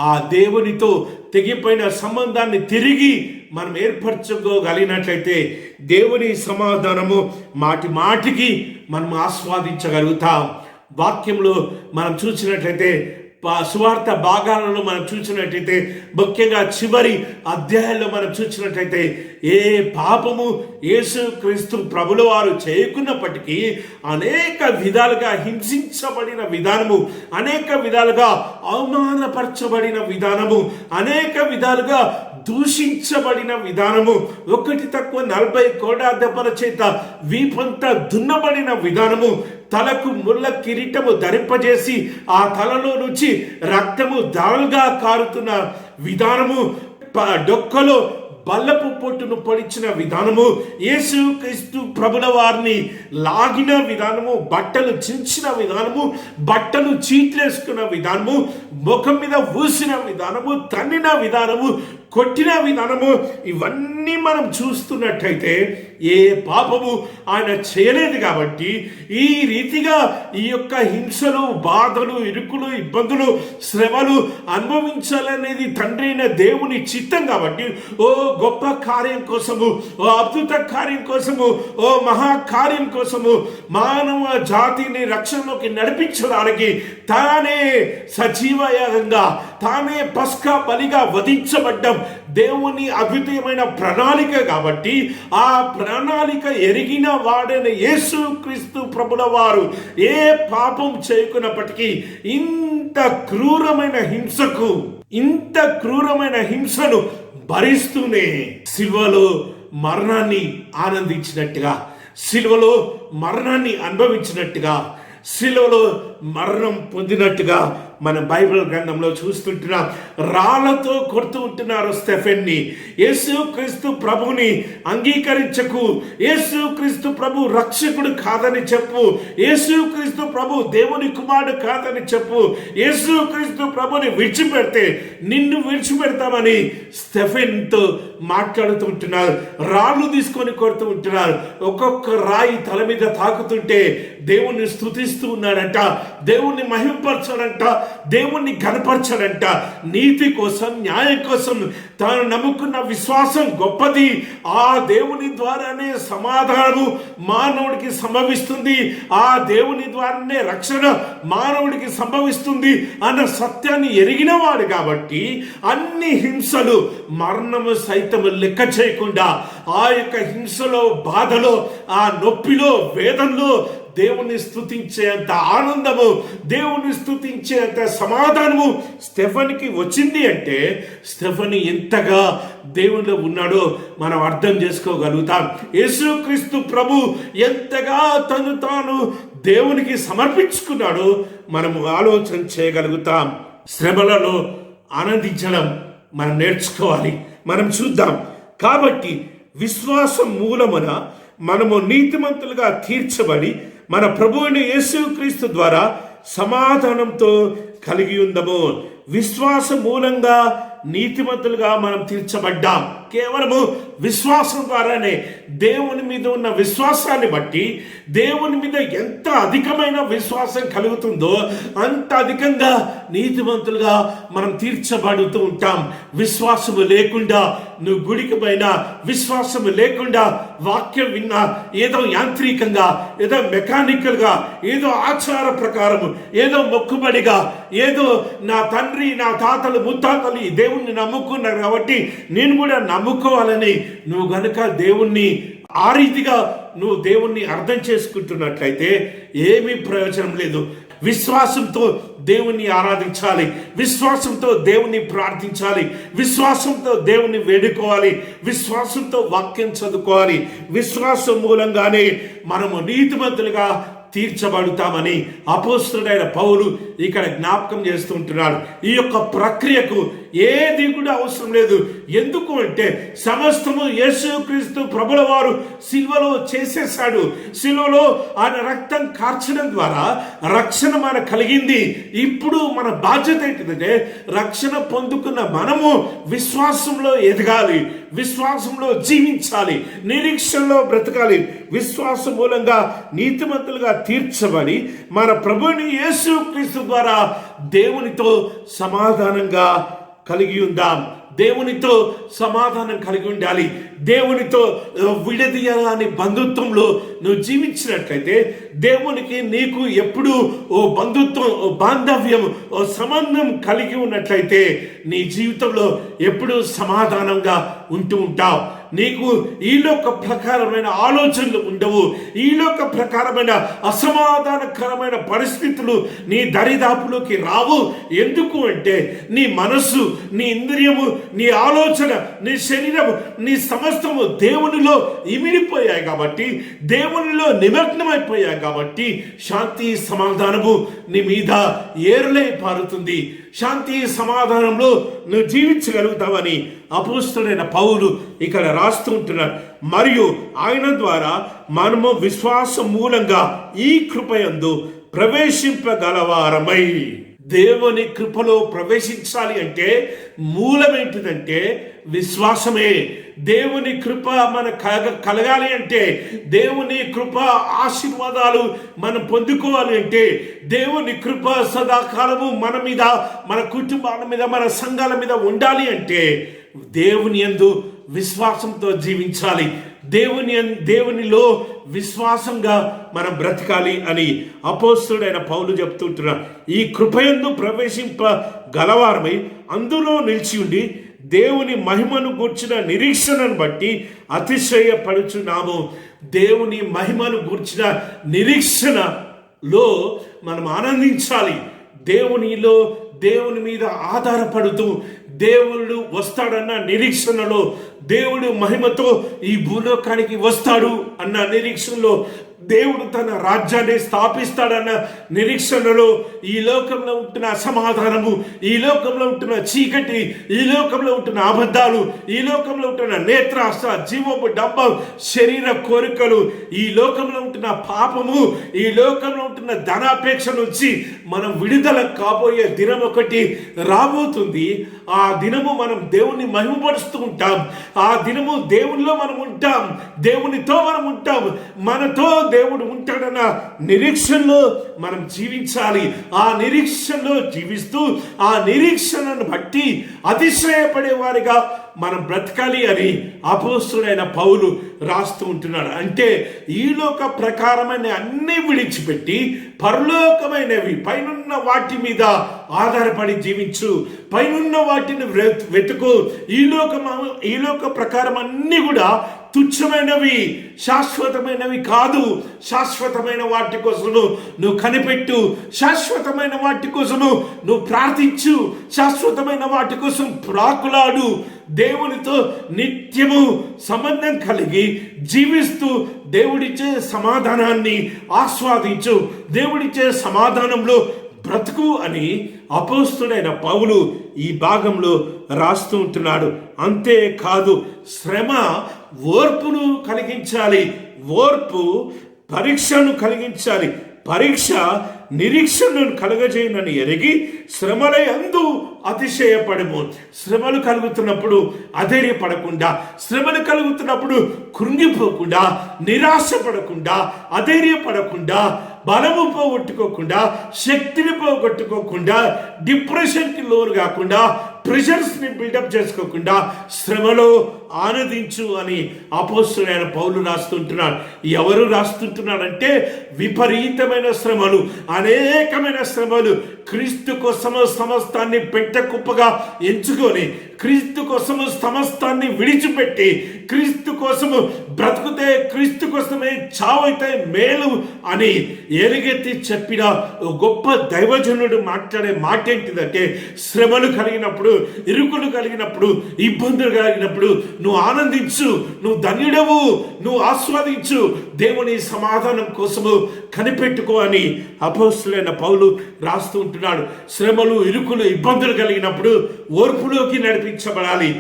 ఆ దేవునితో తెగిపోయిన సంబంధాన్ని తిరిగి మనం ఏర్పరచుకోగలిగినట్లయితే, దేవుని సమాధానము మాటి మాటికి మనం ఆస్వాదించగలుగుతాం. వాక్యంలో మనం చూసినట్లయితే, సువార్త భాగాలలో మనం చూసినట్టయితే, ముఖ్యంగా చివరి అధ్యాయంలో మనం చూసినట్టయితే, ఏ పాపము యేసుక్రీస్తు ప్రభుల వారు చేయకున్నప్పటికీ అనేక విధాలుగా హింసించబడిన విధానము, అనేక విధాలుగా అవమానపరచబడిన విధానము, అనేక విధాలుగా దూషించబడిన విధానము, ఒకటి తక్కువ 40 కోడా దెబ్బల చేత వీపంతా దున్నబడిన విధానము, తలకు ముళ్ళ కిరీటము ధరింపజేసి ఆ తలలో నుంచి రక్తము దారులుగా కారుతున్న విధానము, డొక్కలో బల్లపు పొట్టును పొడిచిన విధానము, యేసుక్రీస్తు ప్రభుల వారిని లాగిన విధానము, బట్టలు చించిన విధానము, బట్టలు చీట్లేసుకున్న విధానము, ముఖం మీద ఊసిన విధానము, తన్నిన విధానము, కొట్టిన విధానము, ఇవన్నీ మనం చూస్తున్నట్టయితే ఏ పాపము ఆయన చేయలేదు. కాబట్టి ఈ రీతిగా ఈ యొక్క హింసలు, బాధలు, ఇరుకులు, ఇబ్బందులు, శ్రమలు అనుభవించాలనేది తండ్రి అయిన దేవుని చిత్తం. కాబట్టి ఓ గొప్ప కార్యం కోసము, ఓ అద్భుత కార్యం కోసము, ఓ మహాకార్యం కోసము, మానవ జాతిని రక్షణలోకి నడిపించడానికి తానే సజీవయాగంగా, తానే పస్కా బలిగా వధించబడ్డం దేవుని అద్వితీయమైన ప్రణాళిక. కాబట్టి ఆ ప్రణాళిక ఎరిగిన వాడైన యేసుక్రీస్తు ప్రభుల వారు ఏ పాపం చేయకున్నప్పటికీ ఇంత క్రూరమైన హింసను భరిస్తూనే సిలువలో మరణాన్ని ఆనందించినట్టుగా, సిలువలో మరణాన్ని అనుభవించినట్టుగా, సిలువలో మరణం పొందినట్టుగా మన బైబిల్ గ్రంథంలో చూస్తుంటున్నాం. రాళ్లతో కొడుతూ ఉంటున్నారు స్టెఫెన్ని. యేసుక్రీస్తు ప్రభుని అంగీకరించకు, యేసుక్రీస్తు ప్రభు రక్షకుడు కాదని చెప్పు, యేసుక్రీస్తు ప్రభు దేవుని కుమారుడు కాదని చెప్పు, యేసుక్రీస్తు ప్రభుని విడిచిపెడితే నిన్ను విడిచిపెడతామని స్టెఫెన్తో మాట్లాడుతూ ఉంటున్నారు. రాళ్ళు తీసుకొని కొడుతూ ఉంటున్నారు. ఒక్కొక్క రాయి తల మీద తాకుతుంటే దేవుణ్ణి స్తుతిస్తూ ఉన్నాడంట, దేవుణ్ణి మహిమపరచాడంట, దేవుణ్ణి కనపరచాడంట. నీతి కోసం, న్యాయం కోసం తాను నమ్ముకున్న విశ్వాసం గొప్పది. ఆ దేవుని ద్వారానే సమాధానము మానవుడికి సంభవిస్తుంది, ఆ దేవుని ద్వారానే రక్షణ మానవుడికి సంభవిస్తుంది అన్న సత్యాన్ని ఎరిగిన వాడు కాబట్టి అన్ని హింసలు, మరణము సైతము లెక్క చేయకుండా ఆ యొక్క హింసలో, బాధలో, ఆ నొప్పిలో, వేదనలో దేవుని స్తుతించేంత ఆనందము, దేవుని స్తుతించేంత సమాధానము స్టెఫెన్కి వచ్చింది అంటే స్టెఫెన్ ఎంతగా దేవునిలో ఉన్నాడో మనం అర్థం చేసుకోగలుగుతాం. యేసుక్రీస్తు ప్రభు ఎంతగా తను తాను దేవునికి సమర్పించుకున్నాడో మనము ఆలోచన చేయగలుగుతాం. శ్రమలలో ఆనందించడం మనం నేర్చుకోవాలి, మనం చూద్దాం. కాబట్టి విశ్వాసం మూలమున మనము నీతిమంతులుగా తీర్చబడి మన ప్రభువైన యేసుక్రీస్తు ద్వారా సమాధానంతో కలిగి ఉందము. విశ్వాస మూలంగా నీతిమంతులుగా మనం తీర్చబడ్డాం. కేవలము విశ్వాసం ద్వారానే. దేవుని మీద ఉన్న విశ్వాసాన్ని బట్టి దేవుని మీద ఎంత అధికమైన విశ్వాసం కలుగుతుందో అంత అధికంగా నీతిమంతులుగా మనం తీర్చబడుతూ ఉంటాం. విశ్వాసము లేకుండా నువ్వు గుడికి పోయినా, విశ్వాసము లేకుండా వాక్యం విన్నా, ఏదో యాంత్రికంగా, ఏదో మెకానికల్గా, ఏదో ఆచార ప్రకారము, ఏదో మొక్కుబడిగా, ఏదో నా తండ్రి నా తాతలు ముత్తాతలు ఈ దేవుణ్ణి నమ్ముకున్నారు కాబట్టి నేను కూడా నమ్ముకోవాలని నువ్వు గనుక దేవుణ్ణి ఆ రీతిగా నువ్వు దేవుణ్ణి అర్థం చేసుకుంటున్నట్లయితే ఏమీ ప్రయోజనం లేదు. విశ్వాసంతో దేవుణ్ణి ఆరాధించాలి, విశ్వాసంతో దేవుణ్ణి ప్రార్థించాలి, విశ్వాసంతో దేవుణ్ణి వేడుకోవాలి, విశ్వాసంతో వాక్యం చదువుకోవాలి. విశ్వాసం మూలంగానే మనము నీతిమంతులుగా తీర్చబడుతామని అపోస్తలుడైన పౌలు ఇక్కడ జ్ఞాపకం చేస్తూ ఉంటున్నాడు. ఈ యొక్క ప్రక్రియకు ఏది కూడా అవసరం లేదు. ఎందుకు అంటే సమస్తము యేసుక్రీస్తు ప్రభుల వారు సిలువలో చేసేశాడు. సిలువలో ఆయన రక్తం కార్చడం ద్వారా రక్షణ మనకు కలిగింది. ఇప్పుడు మన బాధ్యత ఏంటిదంటే రక్షణ పొందుకున్న మనము విశ్వాసంలో ఎదగాలి, విశ్వాసంలో జీవించాలి, నిరీక్షణలో బ్రతకాలి. విశ్వాసం మూలంగా నీతిమంతులుగా తీర్చబడి మన ప్రభుని యేసుక్రీస్తు ద్వారా దేవునితో సమాధానంగా కలిగి ఉందాం. దేవునితో సమాధానం కలిగి ఉండాలి. దేవునితో విడదీయని బంధుత్వంలో నువ్వు జీవించినట్లయితే దేవునికి నీకు ఎప్పుడు ఓ బంధుత్వం, ఓ బాంధవ్యం, ఓ సంబంధం కలిగి ఉన్నట్లయితే నీ జీవితంలో ఎప్పుడూ సమాధానంగా ఉంటూ ఉంటావు. నీకు ఈలోక ప్రకారమైన ఆలోచనలు ఉండవు. ఈలోక ప్రకారమైన అసమాధానకరమైన పరిస్థితులు నీ దరిదాపులోకి రావు. ఎందుకు అంటే నీ మనస్సు, నీ ఇంద్రియము, నీ ఆలోచన, నీ శరీరము, నీ సమస్తము దేవునిలో ఇమిడిపోయాయి కాబట్టి, దేవునిలో నిమగ్నమైపోయాయి కాబట్టి శాంతి సమాధానము నీ మీద ఏరులై పారుతుంది. శాంతి సమాధానంలో నువ్వు జీవించగలుగుతావని అపోస్తలుడైన పౌలు ఇక్కడ రాస్తూ ఉంటున్నాడు. మరియు ఆయన ద్వారా మనము విశ్వాసం మూలంగా ఈ కృపయందు ప్రవేశింపగలవారమై. దేవుని కృపలో ప్రవేశించాలి అంటే మూలం ఏంటిదంటే విశ్వాసమే. దేవుని కృప మన కలగాలి అంటే, దేవుని కృప ఆశీర్వాదాలు మనం పొందుకోవాలి అంటే, దేవుని కృప సదాకాలము మన మీద, మన కుటుంబాల మీద, మన సంఘాల మీద ఉండాలి అంటే దేవుని యందు విశ్వాసంతో జీవించాలి. దేవునిలో విశ్వాసంగా మనం బ్రతకాలి అని అపోస్తలుడైన పౌలు చెప్తుంటున్నాడు. ఈ కృపయందు ప్రవేశింపగలవారమై అందులో నిలిచి ఉండి దేవుని మహిమను గూర్చిన నిరీక్షణను బట్టి అతిశయపడుచున్నాము. దేవుని మహిమను గూర్చిన నిరీక్షణలో మనం ఆనందించాలి. దేవుని మీద ఆధారపడుతూ దేవుడు వస్తాడన్న నిరీక్షణలో, దేవుడు మహిమతో ఈ భూలోకానికి వస్తాడు అన్న నిరీక్షణలో, దేవుడు తన రాజ్యాన్ని స్థాపిస్తాడన్న నిరీక్షణలో ఈ లోకంలో ఉంటున్న అసమాధానము, ఈ లోకంలో ఉంటున్న చీకటి, ఈ లోకంలో ఉంటున్న అబద్ధాలు, ఈ లోకంలో ఉంటున్న నేత్రాశ, జీవపు డంబం, శరీర కోరికలు, ఈ లోకంలో ఉంటున్న పాపము, ఈ లోకంలో ఉంటున్న ధనాపేక్ష నుంచి మనం విడుదల కాబోయే దినం ఒకటి రాబోతుంది. ఆ దినము మనం దేవుణ్ణి మహిమపరుస్తూ ఉంటాం. ఆ దినము దేవునిలో మనం ఉంటాం, దేవునితో మనం ఉంటాం, మనతో దేవుడు ఉంటాడన్న నిరీక్షణలో మనం జీవించాలి. ఆ నిరీక్షణలో జీవిస్తూ ఆ నిరీక్షణను బట్టి అతిశయపడే వారిగా మనం బ్రతకాలి అని అపోస్తుడైన పౌలు రాస్తూ ఉంటున్నాడు. అంటే ఈ లోక ప్రకారమైన అన్ని విడిచిపెట్టి పరలోకమైనవి పైనున్న వాటి మీద ఆధారపడి జీవించు, పైనున్న వాటిని వెతుకు. ఈ లోక ప్రకారం అన్ని కూడా తుచ్చమైనవి, శాశ్వతమైనవి కాదు. శాశ్వతమైన వాటి కోసము నువ్వు కనిపెట్టు, శాశ్వతమైన వాటి కోసము నువ్వు ప్రార్థించు, శాశ్వతమైన వాటి కోసం ప్రాకులాడు. దేవునితో నిత్యము సంబంధం కలిగి జీవిస్తూ దేవుడిచ్చే సమాధానాన్ని ఆస్వాదించు, దేవుడిచ్చే సమాధానంలో బ్రతుకు అని అపోస్తుడైన పౌలు ఈ భాగంలో రాస్తూ ఉంటున్నాడు. అంతేకాదు, శ్రమ ఓర్పును కలిగించాలి, ఓర్పు పరీక్షను కలిగించాలి, పరీక్ష నిరీక్షణను కలుగజేయనని ఎరిగి శ్రమల యందు అతిశయపడము. శ్రమలు కలుగుతున్నప్పుడు అధైర్యపడకుండా, శ్రమలు కలుగుతున్నప్పుడు కృంగిపోకుండా, నిరాశపడకుండా, అధైర్యపడకుండా, బలము పోగొట్టుకోకుండా, శక్తిని పోగొట్టుకోకుండా, డిప్రెషన్కి లోను కాకుండా, ప్రెషర్స్ని బిల్డప్ చేసుకోకుండా శ్రమలో ఆనందించు అని అపోస్తుడైన పౌలు రాస్తుంటున్నాడు. ఎవరు రాస్తుంటున్నాడంటే విపరీతమైన శ్రమలు, అనేకమైన శ్రమలు, క్రీస్తు కోసము సమస్తాన్ని పెట్టకుప్పగా ఎంచుకొని, క్రీస్తు కోసము సమస్తాన్ని విడిచిపెట్టి, క్రీస్తు కోసము బ్రతుకుతే క్రీస్తు కోసమే చావైతే మేలు అని ఎలుగెత్తి చెప్పిన గొప్ప దైవజనుడు మాట్లాడే మాట ఏంటిదంటే, శ్రమలు కలిగినప్పుడు, ఇరుకులు కలిగినప్పుడు, ఇబ్బందులు కలిగినప్పుడు నువ్వు ఆనందించు, నువ్వు ధన్యుడవు, నువ్వు ఆస్వాదించు, దేవుని సమాధానం కోసము కనిపెట్టుకో అని అపోస్తులైన పౌలు రాస్తూ ఉంటున్నాడు. శ్రమలు, ఇరుకులు, ఇబ్బందులు కలిగినప్పుడు ఓర్పులోకి నడిపించబడాలి.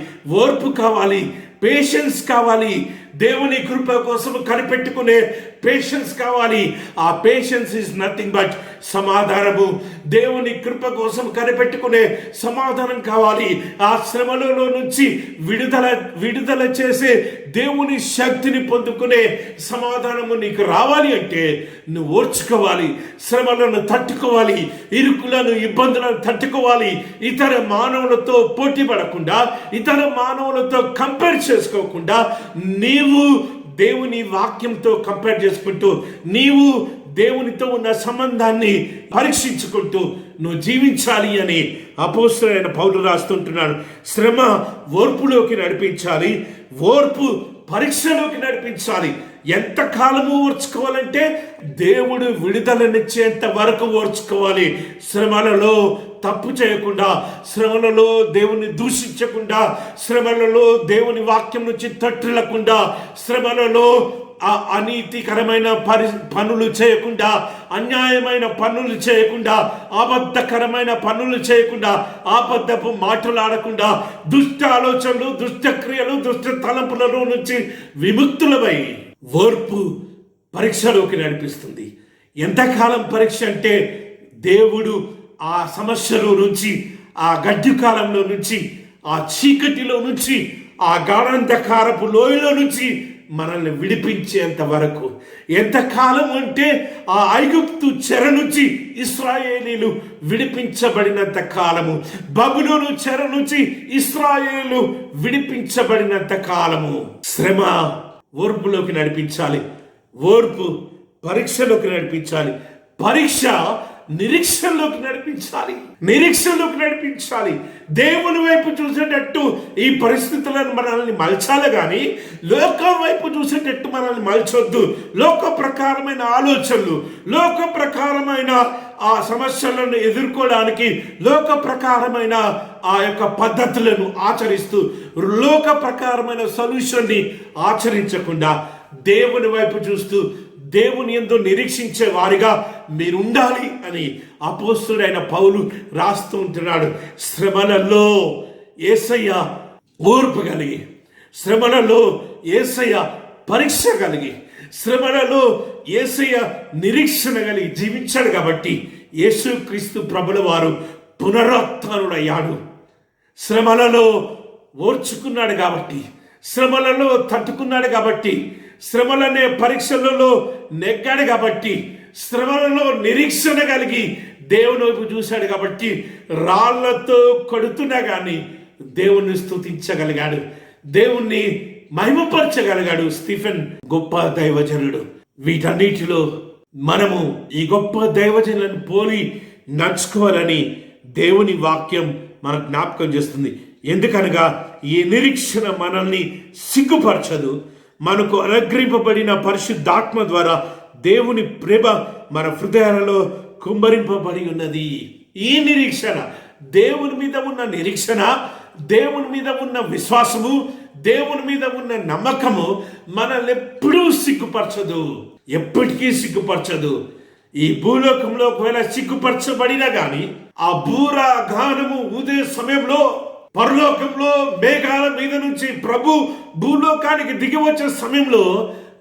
ఓర్పు కావాలి, పేషెన్స్ కావాలి, దేవుని కృప కోసం కనిపెట్టుకునే పేషెన్స్ కావాలి. ఆ పేషెన్స్ ఇస్ నథింగ్ బట్ సమాధానము. దేవుని కృప కోసం కనిపెట్టుకునే సమాధానం కావాలి. ఆ శ్రమలలో నుంచి విడుదల చేసే దేవుని శక్తిని పొందుకునే సమాధానము నీకు రావాలి అంటే నువ్వు ఓర్చుకోవాలి, శ్రమలను తట్టుకోవాలి, ఇరుకులను, ఇబ్బందులను తట్టుకోవాలి. ఇతర మానవులతో పోటీ పడకుండా, ఇతర మానవులతో కంపేర్ చేసుకోకుండా, నీవు దేవుని వాక్యంతో కంపేర్ చేసుకుంటూ, నీవు దేవునితో ఉన్న సంబంధాన్ని పరీక్షించుకుంటూ నువ్వు జీవించాలి అని అపోస్తలుడైన పౌలు రాస్తుంటున్నాడు. శ్రమ ఓర్పులోకి నడిపించాలి, ఓర్పు పరీక్షలోకి నడిపించాలి. ఎంతకాలము ఓర్చుకోవాలంటే దేవుడు విడుదలనిచ్చేంత వరకు ఓర్చుకోవాలి. శ్రమలలో తప్పు చేయకుండా, శ్రమలలో దేవుని దూషించకుండా, శ్రమలలో దేవుని వాక్యం నుంచి తట్టులకుండా, శ్రమలలో అనీతికరమైన పనులు చేయకుండా, అన్యాయమైన పనులు చేయకుండా, అబద్ధకరమైన పనులు చేయకుండా, అబద్ధపు మాటలు ఆడకుండా, దుష్ట ఆలోచనలు, దుష్ట క్రియలు, దుష్ట తలంపులలో నుంచి విముక్తులమై ఓర్పు పరీక్షలోకి నడిపిస్తుంది. ఎంతకాలం పరీక్ష అంటే దేవుడు ఆ సమస్యలో నుంచి, ఆ గడ్డి కాలంలో నుంచి, ఆ చీకటిలో నుంచి, ఆ గాఢంధకారపు లోయలో నుంచి మనల్ని విడిపించేంత వరకు. ఎంతకాలం అంటే ఆ ఐగుప్తు చెర నుంచి ఇశ్రాయేలీలు విడిపించబడినంత కాలము, బబులోను చెర నుంచి ఇశ్రాయేలు విడిపించబడినంత కాలము. శ్రమ ఓర్పులోకి నడిపించాలి, ఓర్పు పరీక్షలోకి నడిపించాలి, పరీక్ష నిరీక్షణలోకి నడిపించాలి, నిరీక్షణలోకి నడిపించాలి. దేవుని వైపు చూసేటట్టు ఈ పరిస్థితులను మనల్ని మలచాలి కానీ లోకం వైపు చూసేటట్టు మనల్ని మలచొద్దు. లోక ప్రకారమైన ఆలోచనలు, లోక ప్రకారమైన ఆ సమస్యలను ఎదుర్కోవడానికి లోక ప్రకారమైన ఆ యొక్క పద్ధతులను ఆచరిస్తూ లోక ప్రకారమైన సొల్యూషన్ని ఆచరించకుండా దేవుని వైపు చూస్తూ దేవుని యందు నిరీక్షించే వారిగా మీరు ఉండాలి అని అపోస్తలుడైన పౌలు రాస్తూ ఉంటున్నాడు. శ్రమలలో యేసయ్య ఓర్పు కలిగి, శ్రమలలో యేసయ్య పరీక్ష కలిగి, శ్రమలలో యేసయ్య నిరీక్షణ కలిగి జీవించాడు కాబట్టి యేసుక్రీస్తు ప్రభుల వారు పునరుత్థానుడయ్యాడు. శ్రమలలో ఓర్చుకున్నాడు కాబట్టి, శ్రమలలో తట్టుకున్నాడు కాబట్టి, శ్రమలనే పరీక్షలలో నెగ్గాడు కాబట్టి, శ్రమలలో నిరీక్షణ కలిగి దేవుని వైపు చూశాడు కాబట్టి రాళ్లతో కొడుతున్నా కానీ దేవుణ్ణి స్తుతించగలిగాడు, దేవుణ్ణి మహిమపరచగలిగాడు. స్టీఫెన్ గొప్ప దైవజనుడు. వీటన్నిటిలో మనము ఈ గొప్ప దైవజనులను పోలి నడుచుకోవాలని దేవుని వాక్యం మనకు జ్ఞాపకం చేస్తుంది. ఎందుకనగా ఈ నిరీక్షణ మనల్ని సిగ్గుపరచదు. మనకు అనుగ్రహింపబడిన పరిశుద్ధాత్మ ద్వారా దేవుని ప్రేమ మన హృదయాలలో కుమ్మరింపబడి ఉన్నది. ఈ నిరీక్షణ, దేవుని మీద ఉన్న నిరీక్షణ, దేవుని మీద ఉన్న విశ్వాసము, దేవుని మీద ఉన్న నమ్మకము మనల్ని ఎప్పుడూ సిగ్గుపరచదు, ఎప్పటికీ సిగ్గుపరచదు. ఈ భూలోకంలో ఒకవేళ సిగ్గుపరచబడినా గాని ఆ బూరా గానము ఊదే సమయంలో పరలోకంలో మేఘాల మీద నుంచి ప్రభు భూలోకానికి దిగి వచ్చే సమయంలో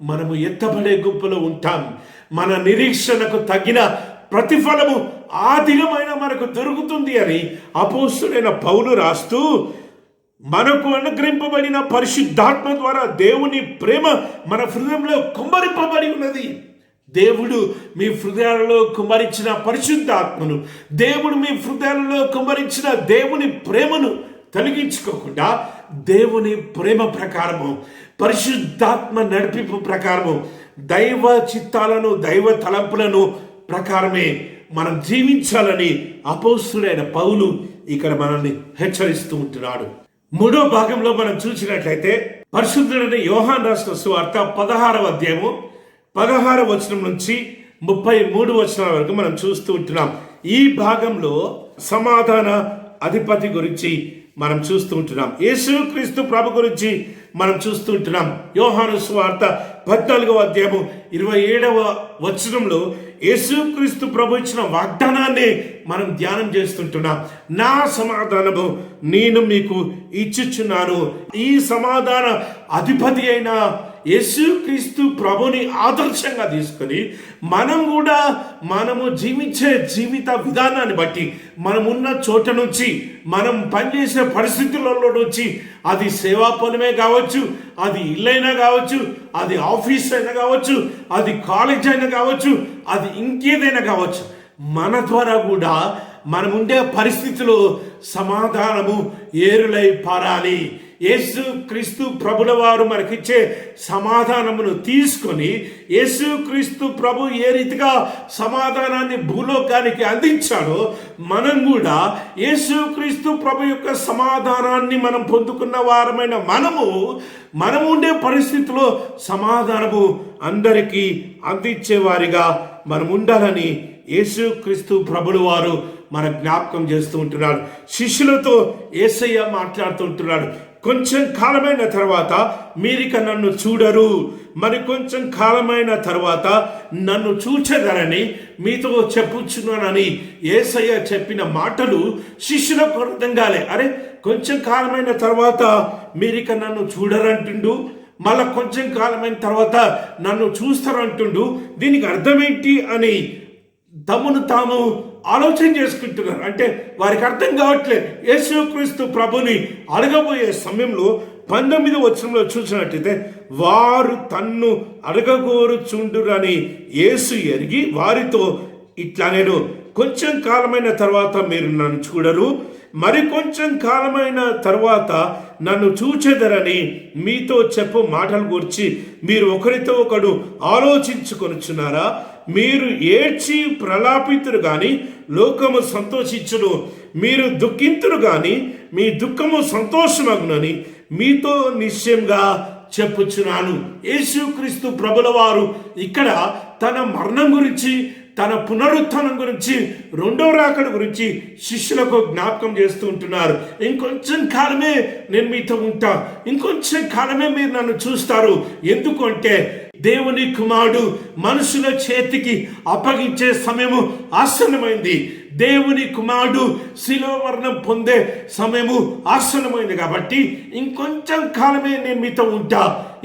మనము ఎత్తబడే గుంపులో ఉంటాం. మన నిరీక్షణకు తగిన ప్రతిఫలము ఆ దినమైన మనకు దొరుకుతుంది అని అపోస్తలుడైన పౌలు రాస్తూ, మనకు అనుగ్రహింపబడిన పరిశుద్ధాత్మ ద్వారా దేవుని ప్రేమ మన హృదయంలో కుమ్మరింపబడి ఉన్నది. దేవుడు మీ హృదయాలలో కుమ్మరించిన పరిశుద్ధాత్మను, దేవుడు మీ హృదయాలలో కుమ్మరించిన దేవుని ప్రేమను తొలగించుకోకుండా దేవుని ప్రేమ ప్రకారము, పరిశుద్ధాత్మ నడిపింపు ప్రకారము, దైవ చిత్తాలను, దైవ తలంపులను ప్రకారమే మనం జీవించాలని అపోస్తలుడైన పౌలు ఇక్కడ మనల్ని హెచ్చరిస్తూ ఉంటున్నాడు. మూడో భాగంలో మనం చూసినట్లయితే పరిశుద్ధుడైన యోహాను రాసిన సువార్త 16వ అధ్యాయము 16వ వచనం నుంచి 33 వచనాల వరకు మనం చూస్తూ ఉంటున్నాం. ఈ భాగంలో సమాధాన అధిపతి గురించి మనం చూస్తూ ఉంటున్నాం. యేసుక్రీస్తు ప్రభు గురించి మనం చూస్తూ ఉంటున్నాం. యోహాను సువార్త 14వ అధ్యాయము 27వ వచనంలో యేసుక్రీస్తు ప్రభు ఇచ్చిన వాగ్దానాన్ని మనం ధ్యానం చేస్తుంటున్నాం. నా సమాధానము నేను మీకు ఇచ్చుచున్నాను. ఈ సమాధాన అధిపతి అయిన యేసుక్రీస్తు ప్రభుని ఆదర్శంగా తీసుకొని మనం కూడా మనము జీవించే జీవిత విధానాన్ని బట్టి, మనమున్న చోట నుంచి, మనం పనిచేసే పరిస్థితులలో నుంచి, అది సేవా పొలమే కావచ్చు, అది ఇల్లైనా కావచ్చు, అది ఆఫీస్ అయినా కావచ్చు, అది కాలేజ్ అయినా కావచ్చు, అది ఇంకేదైనా కావచ్చు, మన ద్వారా కూడా మనం ఉండే పరిస్థితిలో సమాధానము ఏరులై పారాలి. యేసు క్రీస్తు ప్రభుల వారు మనకిచ్చే సమాధానమును తీసుకొని, యేసు క్రీస్తు ప్రభు ఏ రీతిగా సమాధానాన్ని భూలోకానికి అందించాడో మనం కూడా యేసు క్రీస్తు ప్రభు యొక్క సమాధానాన్ని మనం పొందుకున్న వారమైన మనము ఉండే పరిస్థితిలో సమాధానము అందరికీ అందించేవారిగా మనం ఉండాలని యేసుక్రీస్తు ప్రభుల వారు మన జ్ఞాపకం చేస్తూ ఉంటున్నాడు. శిష్యులతో యేసయ్య మాట్లాడుతూ ఉంటున్నాడు. కొంచెం కాలమైన తర్వాత మీరిక నన్ను చూడరు, మరి కొంచెం కాలమైన తర్వాత నన్ను చూచెదరని మీతో చెప్పుచున్నానని యేసయ్య చెప్పిన మాటలు శిష్యులకు అర్థం కాలే. అరే, కొంచెం కాలమైన తర్వాత మీరిక నన్ను చూడరంటుండు, మళ్ళా కొంచెం కాలమైన తర్వాత నన్ను చూస్తారంటుండు, దీనికి అర్థమేంటి అని తమను తాము ఆలోచన చేసుకుంటున్నారు. అంటే వారికి అర్థం కావట్లేదు. యేసుక్రీస్తు ప్రభుని అడగబోయే సమయంలో 19వ వచనంలో చూసినట్టయితే, వారు తన్ను అడగగోరుచుండురని యేసు ఎరిగి వారితో ఇట్లా, నేను కొంచెం కాలమైన తర్వాత మీరు నన్ను చూడరు, మరి కొంచెం కాలమైన తర్వాత నన్ను చూచెదరని మీతో చెప్పు మాటల గురించి మీరు ఒకరితో ఒకడు ఆలోచించుకొనుచున్నారా? మీరు ఏడ్చి ప్రలాపితురు గాని లోకము సంతోషించును, మీరు దుఃఖింతురు గాని మీ దుఃఖము సంతోషమగునని మీతో నిశ్చయంగా చెప్పుచున్నాను. యేసుక్రీస్తు ప్రభుల వారు ఇక్కడ తన మరణం గురించి, తన పునరుత్థానం గురించి, రెండో రాకడ గురించి శిష్యులకు జ్ఞాపకం చేస్తూ ఉంటున్నారు. ఇంకొంచెం కాలమే నేను మీతో ఉంటా, ఇంకొంచెం కాలమే మీరు నన్ను చూస్తారు. ఎందుకంటే దేవుని కుమారుడు మనుషుల చేతికి అప్పగించే సమయము ఆసన్నమైంది. దేవుని కుమారుడు శిలువ మరణం పొందే సమయము ఆసన్నమైంది. కాబట్టి ఇంకొంచెం కాలమే నేను మీతో ఉంటా,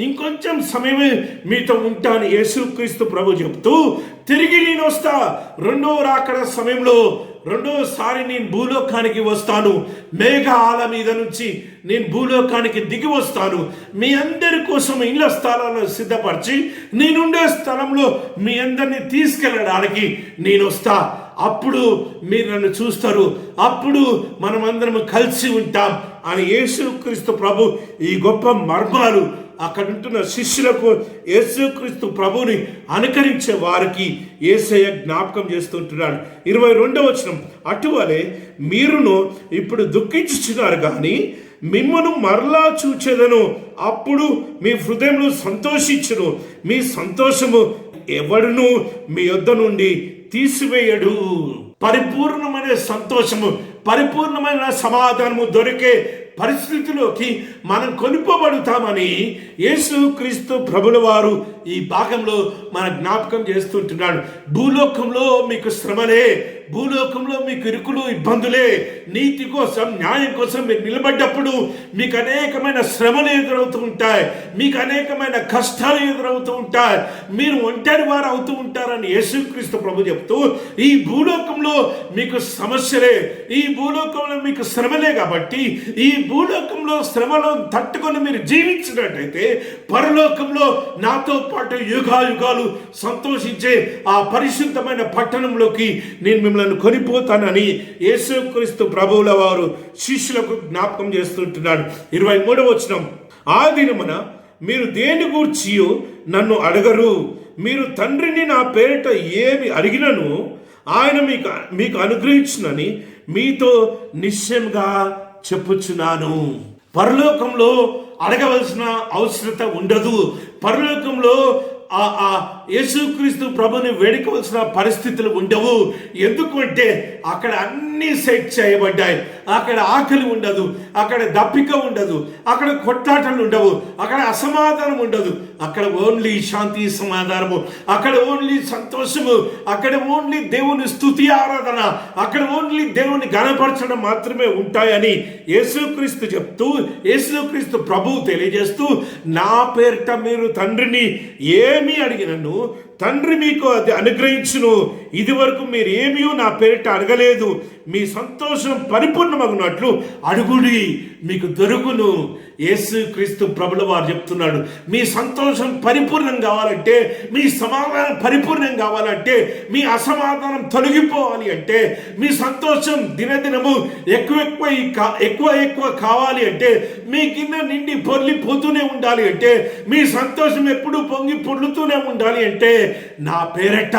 ఇంకొంచెం సమయమే మీతో ఉంటా అని యేసుక్రీస్తు ప్రభు చెబుతూ తిరిగి నేను వస్తా. రెండో రాకడ సమయంలో రెండోసారి నేను భూలోకానికి వస్తాను. మేఘాల మీద నుంచి నేను భూలోకానికి దిగి వస్తాను. మీ అందరి కోసం ఇళ్ల స్థలాలను సిద్ధపరిచి నేనుండే స్థలంలో మీ అందరినీ తీసుకెళ్ళడానికి నేను వస్తా. అప్పుడు మీరు నన్ను చూస్తారు, అప్పుడు మనమందరం కలిసి ఉంటాం అని యేసుక్రీస్తు ప్రభు ఈ గొప్ప మర్మాలు అక్కడ ఉంటున్న శిష్యులకు, యేసుక్రీస్తు ప్రభుని అనుకరించే వారికి యేసయ్య జ్ఞాపకం చేస్తుంటున్నాడు. 22వ వచనం, అటువలే మీరును ఇప్పుడు దుఃఖించుచున్నారు కానీ మిమ్మను మరలా చూచెదను, అప్పుడు మీ హృదయంలో సంతోషించును, మీ సంతోషము ఎవడును మీ యొద్ద నుండి తీసివేయడు. పరిపూర్ణమైన సంతోషము, పరిపూర్ణమైన సమాధానము దొరికే పరిస్థితిలోకి మనం కొనుక్కోబడుతామని యేసుక్రీస్తు ప్రభుల వారు ఈ భాగంలో మన జ్ఞాపకం చేస్తుంటున్నాడు. భూలోకంలో మీకు శ్రమలే, భూలోకంలో మీకు ఇరుకులు ఇబ్బందులే. నీతి కోసం, న్యాయం కోసం మీరు నిలబడ్డప్పుడు మీకు అనేకమైన శ్రమలు ఎదురవుతూ ఉంటాయి, మీకు అనేకమైన కష్టాలు ఎదురవుతూ ఉంటాయి, మీరు ఒంటరి వారు అవుతూ ఉంటారని యేసుక్రీస్తు ప్రభు చెప్తూ ఈ భూలోకంలో మీకు సమస్యలే, ఈ భూలోకంలో మీకు శ్రమలే. కాబట్టి ఈ భూలోకంలో శ్రమలను తట్టుకొని మీరు జీవించినట్టయితే పరలోకంలో నాతో పాటు యుగాలు సంతోషించే ఆ పరిశుద్ధమైన పట్టణంలోకి నేను మిమ్మల్ని కొనిపోతానని యేసుక్రీస్తు ప్రభువుల వారు శిష్యులకు జ్ఞాపకం చేస్తుంటున్నాడు. 23వ వచనం, ఆ దినమున మీరు దేని గూర్చియో నన్ను అడగరు, మీరు తండ్రిని నా పేరిట ఏమి అడిగినను ఆయన మీకు అనుగ్రహించునని మీతో నిశ్చయంగా చెప్పుచున్నాను. పరలోకంలో అడగవలసిన అవసరత ఉండదు. పరలోకంలో యేసుక్రీస్తు ప్రభుని వేడుకోవాల్సిన పరిస్థితులు ఉండవు. ఎందుకంటే అక్కడ అన్నీ సెట్ చేయబడ్డాయి. అక్కడ ఆకలి ఉండదు, అక్కడ దప్పిక ఉండదు, అక్కడ కొట్లాటలు ఉండవు, అక్కడ అసమాధానం ఉండదు. అక్కడ ఓన్లీ శాంతి సమాధానము, అక్కడ ఓన్లీ సంతోషము, అక్కడ ఓన్లీ దేవుని స్తుతి ఆరాధన, అక్కడ ఓన్లీ దేవుని గణపరచడం మాత్రమే ఉంటాయని యేసుక్రీస్తు చెప్తూ, యేసుక్రీస్తు ప్రభువు తెలియజేస్తూ, నా పేరిట మీరు తండ్రిని ఏమి అడిగినను తండ్రి మీకు అది అనుగ్రహించును. ఇది వరకు మీరు ఏమీ నా పేరిట అడగలేదు, మీ సంతోషం పరిపూర్ణమగునట్లు అడుగుడి, మీకు దొరుకును. యేసుక్రీస్తు ప్రభుల వారు చెప్తున్నాడు, మీ సంతోషం పరిపూర్ణం కావాలంటే, మీ సమాధానం పరిపూర్ణం కావాలంటే, మీ అసమాధానం తొలగిపోవాలి అంటే, మీ సంతోషం దినదినము ఎక్కువ కావాలి అంటే, మీ గిన్నె నిండి పొర్లిపోతూనే ఉండాలి అంటే, మీ సంతోషం ఎప్పుడు పొంగి పొర్లుతూనే ఉండాలి అంటే, నా పేరట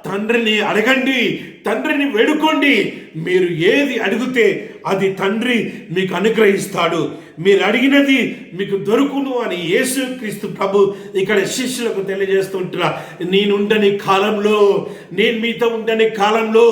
తండ్రిని అడగండి, తండ్రిని వేడుకోండి. మీరు ఏది అడిగితే అది తండ్రి మీకు అనుగ్రహిస్తాడు. మీరు అడిగినది మీకు దొరుకును అని యేసుక్రీస్తు ప్రభు ఇక్కడ శిష్యులకు తెలియజేస్తుంటున్నా. నేనుండని కాలంలో, నేను మీతో ఉండని కాలంలో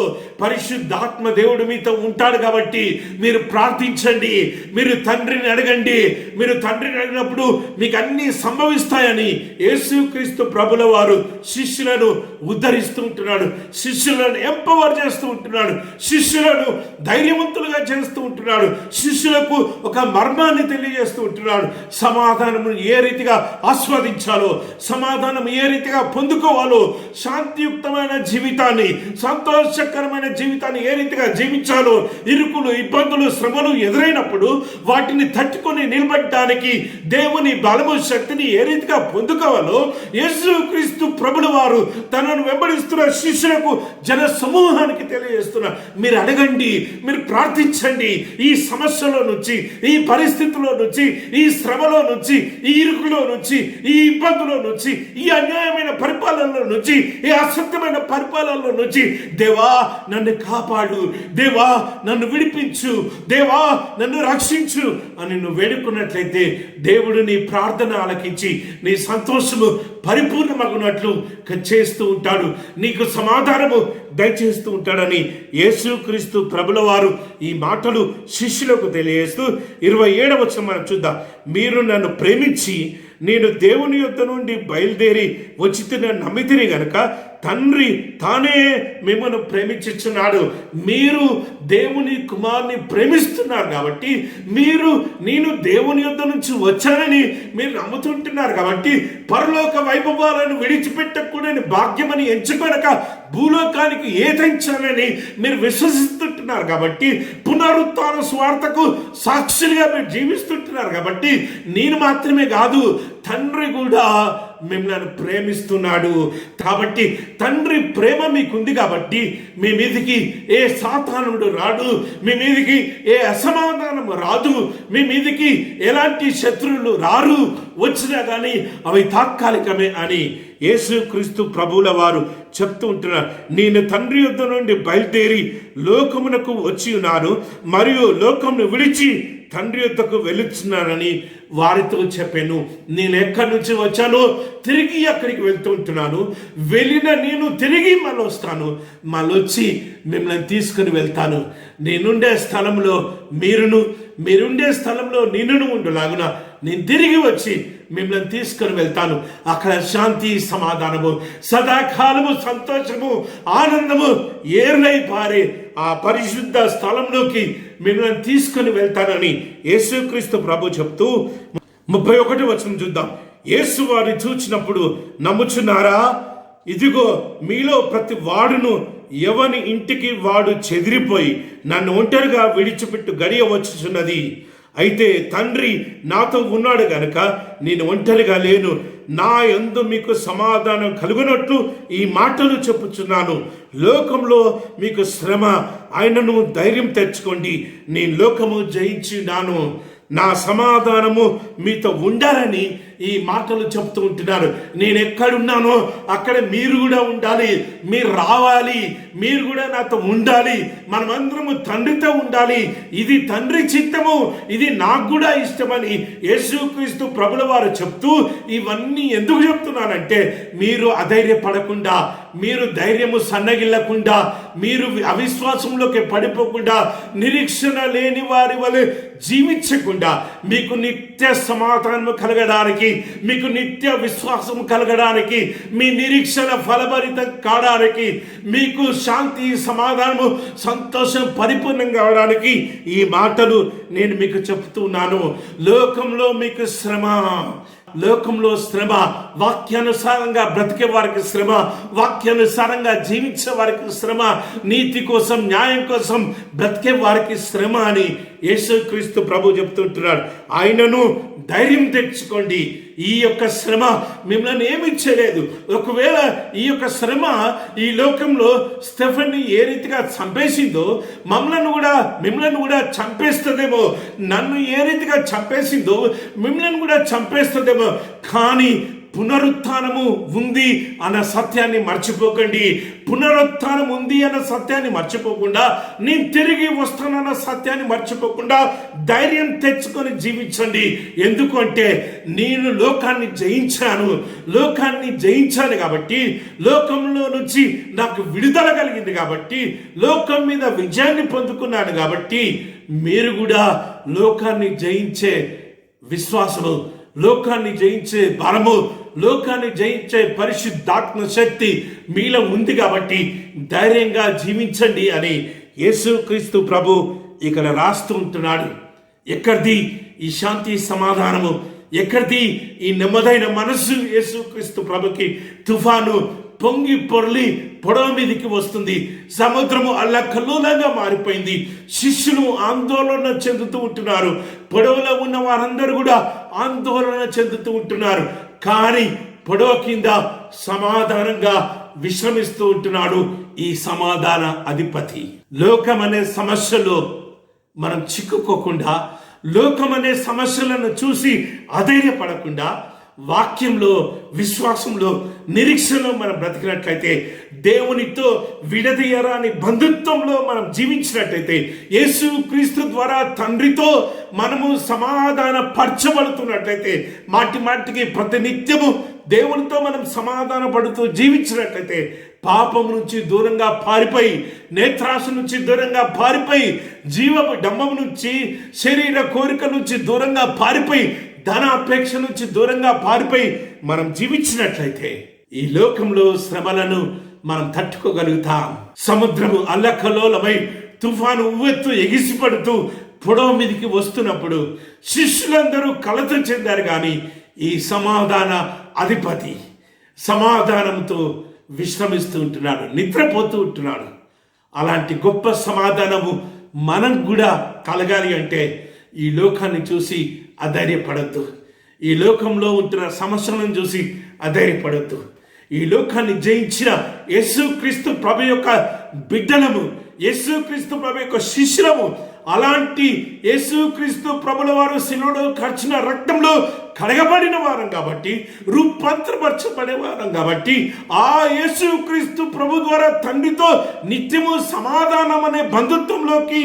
పరిశుద్ధాత్మ దేవుడు మీతో ఉంటాడు. కాబట్టి మీరు ప్రార్థించండి, మీరు తండ్రిని అడగండి. మీరు తండ్రిని అడిగినప్పుడు మీకు అన్నీ సంభవిస్తాయని యేసుక్రీస్తు ప్రభుల వారు శిష్యులను ఉద్ధరిస్తూ ఉంటున్నాడు, శిష్యులను ఎంపవర్ చేస్తూ ఉంటున్నాడు, శిష్యులను ధైర్యవంతులుగా చేస్తూ ఉంటున్నాడు, శిష్యులకు ఒక మర్మాన్ని తెలియజేస్తూ ఉంటున్నాడు. సమాధానము ఏ రీతిగా ఆస్వాదించాలో, సమాధానం ఏ రీతిగా పొందుకోవాలో, శాంతియుక్తమైన జీవితాన్ని, సంతోషకరమైన జీవితాన్ని ఏ రీతిగా జీవించాలో, ఇరుకులు ఇబ్బందులు శ్రమలు ఎదురైనప్పుడు వాటిని తట్టుకొని నిలబడడానికి దేవుని బలము శక్తిని ఏ రీతిగా పొందుకోవాలో యేసుక్రీస్తు ప్రభుల వారు తనను వెంబడిస్తున్న శిష్యులకు జన సమూహానికి తెలియజేస్తున్నారు. మీరు అడగండి, మీరు ప్రార్థించండి. ఈ సమస్యలో నుంచి, ఈ పరిస్థితిలో నుంచి, ఈ శ్రమలో నుంచి, ఈ ఇరుకులో నుంచి, ఈ ఇబ్బందులో నుంచి, ఈ అన్యాయమైన పరిపాలనలో నుంచి, ఈ అసత్యమైన పరిపాలనలో నుంచి దేవా నన్ను కాపాడు, దేవా నన్ను విడిపించు, దేవా నన్ను రక్షించు అని నువ్వు వేడుకున్నట్లయితే దేవుడు నీ ప్రార్థన ఆలకించి నీ సంతోషము పరిపూర్ణమగునట్లు చేస్తూ ఉంటాడు, నీకు సమాధానము దయచేస్తూ ఉంటాడని యేసుక్రీస్తు ప్రభుల వారు ఈ మాటలు శిష్యులకు తెలియజేస్తూ 27వ వచనం మనం చూద్దాం. మీరు నన్ను ప్రేమించి నేను దేవుని యొద్ద నుండి బయలుదేరి వచ్చి నమ్మితిని గనుక తండ్రి తానే మిమ్మల్ని ప్రేమించుచున్నాడు. మీరు దేవుని కుమారుని ప్రేమిస్తున్నారు కాబట్టి, నేను దేవుని యొద్ద నుంచి వచ్చానని మీరు నమ్ముతుంటున్నారు కాబట్టి, పరలోక వైభవాలను విడిచిపెట్టకూడని భాగ్యమని ఎంచుకొనక భూలోకానికి ఏదించాలని మీరు విశ్వసిస్తుంటున్నారు కాబట్టి, పునరుత్థాన స్వార్థకు సాక్షులుగా మీరు జీవిస్తుంటున్నారు కాబట్టి, నేను మాత్రమే కాదు తండ్రి కూడా మిమ్మల్ని ప్రేమిస్తున్నాడు. కాబట్టి తండ్రి ప్రేమ మీకుంది కాబట్టి మీ మీదికి ఏ సాతానుడు రాడు, మీ మీదికి ఏ అసమాధానం రాదు, మీ మీదికి ఎలాంటి శత్రువులు రారు, వచ్చినా కానీ అవి తాత్కాలికమే అని యేసుక్రీస్తు ప్రభువుల వారు చెప్తూ ఉంటున్నారు. నేను తండ్రి యొద్ద నుండి బయలుదేరి లోకమునకు వచ్చి ఉన్నాను మరియు లోకమును విడిచి తండ్రి యొద్దకు వెళుతున్నానని వారితో చెప్పాను. నేను ఎక్కడి నుంచి వచ్చానో తిరిగి అక్కడికి వెళ్తూ ఉంటున్నాను. వెళ్ళిన నేను తిరిగి మళ్ళీ వస్తాను, మళ్ళీ వచ్చి మిమ్మల్ని తీసుకుని వెళ్తాను. నేనుండే స్థలంలో మీరుండే స్థలంలో నిన్ను ఉండలాగున నేను తిరిగి వచ్చి మిమ్మల్ని తీసుకుని వెళ్తాను. అక్కడ శాంతి సమాధానము సదాకాలము సంతోషము ఆనందము ఏర్లై పారే ఆ పరిశుద్ధ స్థలంలోకి మిమ్మల్ని తీసుకుని వెళ్తానని యేసుక్రీస్తు ప్రభు చెప్తూ 31వ వచనం చూద్దాం. యేసు వారిని చూచినప్పుడు నమ్ముచున్నారా? ఇదిగో మీలో ప్రతి వాడును ఎవని ఇంటికి వాడు చెదిరిపోయి నన్ను ఒంటరిగా విడిచిపెట్టు గడియ వచ్చుచున్నది. అయితే తండ్రి నాతో ఉన్నాడు గనుక నేను ఒంటరిగా లేను. నా యందు మీకు సమాధానం కలుగునట్లు ఈ మాటలు చెప్పుచున్నాను. లోకంలో మీకు శ్రమ, ఆయనను ధైర్యం తెచ్చుకోండి, నేను లోకము జయించినాను. నా సమాధానము మీతో ఉండాలని ఈ మాటలు చెప్తూ ఉంటున్నారు. నేను ఎక్కడున్నానో అక్కడ మీరు కూడా ఉండాలి, మీరు రావాలి, మీరు కూడా నాతో ఉండాలి, మనమందరము తండ్రితో ఉండాలి. ఇది తండ్రి చిత్తము, ఇది నాకు కూడా ఇష్టమని యేసుక్రీస్తు ప్రభుల వారు చెప్తూ ఇవన్నీ ఎందుకు చెప్తున్నానంటే మీరు అధైర్యపడకుండా, మీరు ధైర్యము సన్నగిల్లకుండా, మీరు అవిశ్వాసంలోకి పడిపోకుండా, నిరీక్షణ లేని వారి వలె జీవించకుండా మీకు నిత్య సమాధానము కలగడానికి, మీకు నిత్య విశ్వాసం కలగడానికి, మీ నిరీక్షణ ఫలభరితం కావడానికి, మీకు శాంతి సమాధానము సంతోషం పరిపూర్ణం కావడానికి ఈ మాటలు నేను మీకు చెప్తున్నాను. లోకంలో మీకు శ్రమ, వాక్యానుసారంగా బ్రతికే వారికి శ్రమ, వాక్యానుసారంగా జీవించే వారికి శ్రమ, నీతి కోసం న్యాయం కోసం బ్రతికే వారికి శ్రమ అని యేసుక్రీస్తు ప్రభు చెప్తుంటున్నాడు. ఆయనను ధైర్యం తెచ్చుకోండి. ఈ యొక్క శ్రమ మిమ్మల్ని ఏమి చేయలేదు. ఒకవేళ ఈ యొక్క శ్రమ ఈ లోకంలో స్టెఫెన్ని ఏ రీతిగా చంపేసిందో మిమ్మల్ని కూడా చంపేస్తుందేమో, నన్ను ఏ రీతిగా చంపేసిందో మిమ్మల్ని కూడా చంపేస్తుందేమో. కానీ పునరుత్థానము ఉంది అన్న సత్యాన్ని మర్చిపోకండి. పునరుత్థానం ఉంది అన్న సత్యాన్ని మర్చిపోకుండా, నేను తిరిగి వస్తానన్న సత్యాన్ని మర్చిపోకుండా ధైర్యం తెచ్చుకొని జీవించండి. ఎందుకంటే నేను లోకాన్ని జయించాను కాబట్టి, లోకంలో నుంచి నాకు విడుదల కలిగింది కాబట్టి, లోకం మీద విజయాన్ని పొందుకున్నాను కాబట్టి, మీరు కూడా లోకాన్ని జయించే విశ్వాసము, లోకాన్ని జయించే బలము, లోకాన్ని జయించే పరిశుద్ధాత్మ శక్తి మీలో ఉంది కాబట్టి ధైర్యంగా జీవించండి అని యేసుక్రీస్తు ప్రభు ఇక్కడ రాస్తూ ఉంటున్నాడు. ఎక్కడిది ఈ శాంతి సమాధానము? ఎక్కడిది ఈ నెమ్మదైన మనస్సు? యేసుక్రీస్తు ప్రభుకి తుఫాను పొంగి పొర్లి పొడవ మీదికి వస్తుంది. సముద్రము అల్లకల్లోలంగా మారిపోయింది. శిష్యులు ఆందోళన చెందుతూ ఉంటున్నారు. పొడవలో ఉన్న వారందరూ కూడా ఆందోళన చెందుతూ ఉంటున్నారు. కానీ పొడవ కింద సమాధానంగా విశ్రమిస్తూ ఉంటున్నాడు ఈ సమాధాన అధిపతి. లోకం అనే సమస్యలో మనం చిక్కుకోకుండా, లోకం అనే సమస్యలను చూసి అధైర్యపడకుండా, వాక్యంలో, విశ్వాసంలో, నిరీక్షణలో మనం బ్రతికినట్లయితే, దేవునితో విడదీయరాని బంధుత్వంలో మనం జీవించినట్లయితే, యేసు క్రీస్తు ద్వారా తండ్రితో మనము సమాధాన పరచబడుతున్నట్లయితే, మాటి మాటికి ప్రతి నిత్యము దేవునితో మనం సమాధాన పడుతూ జీవించినట్లయితే, పాపం నుంచి దూరంగా పారిపోయి, నేత్రాశ నుంచి దూరంగా పారిపోయి, జీవపు డంబం నుంచి, శరీర కోరిక నుంచి దూరంగా పారిపోయి, ధనాపేక్ష నుంచి దూరంగా పారిపోయి మనం జీవించినట్లయితే ఈ లోకంలో శ్రమలను మనం తట్టుకోగలుగుతాం. సముద్రము అల్లకల్లోలమై తుఫాను ఉవ్వెత్తు ఎగిసిపడుతూ పొడవ మీదికి వస్తున్నప్పుడు శిష్యులందరూ కలత చెందారు. కానీ ఈ సమాధాన అధిపతి సమాధానంతో విశ్రమిస్తూ ఉంటున్నాడు, నిద్రపోతూ ఉంటున్నాడు. అలాంటి గొప్ప సమాధానము మనం కూడా కలగాలి అంటే ఈ లోకాన్ని చూసి అధైర్యపడద్దు. ఈ లోకంలో ఉంటున్న సమస్యలను చూసి అధైర్యపడద్దు. ఈ లోకాన్ని జయించిన యేసుక్రీస్తు ప్రభు యొక్క బిడ్డలము, యేసుక్రీస్తు ప్రభు యొక్క శిష్యులము. అలాంటి యేసుక్రీస్తు ప్రభుల వారు శిలువలో ఖర్చిన రక్తంలో కడగబడిన వారం కాబట్టి, రూపాంతరపరచబడే వారం కాబట్టి, ఆ యేసుక్రీస్తు ప్రభు ద్వారా తండ్రితో నిత్యము సమాధానం అనే బంధుత్వంలోకి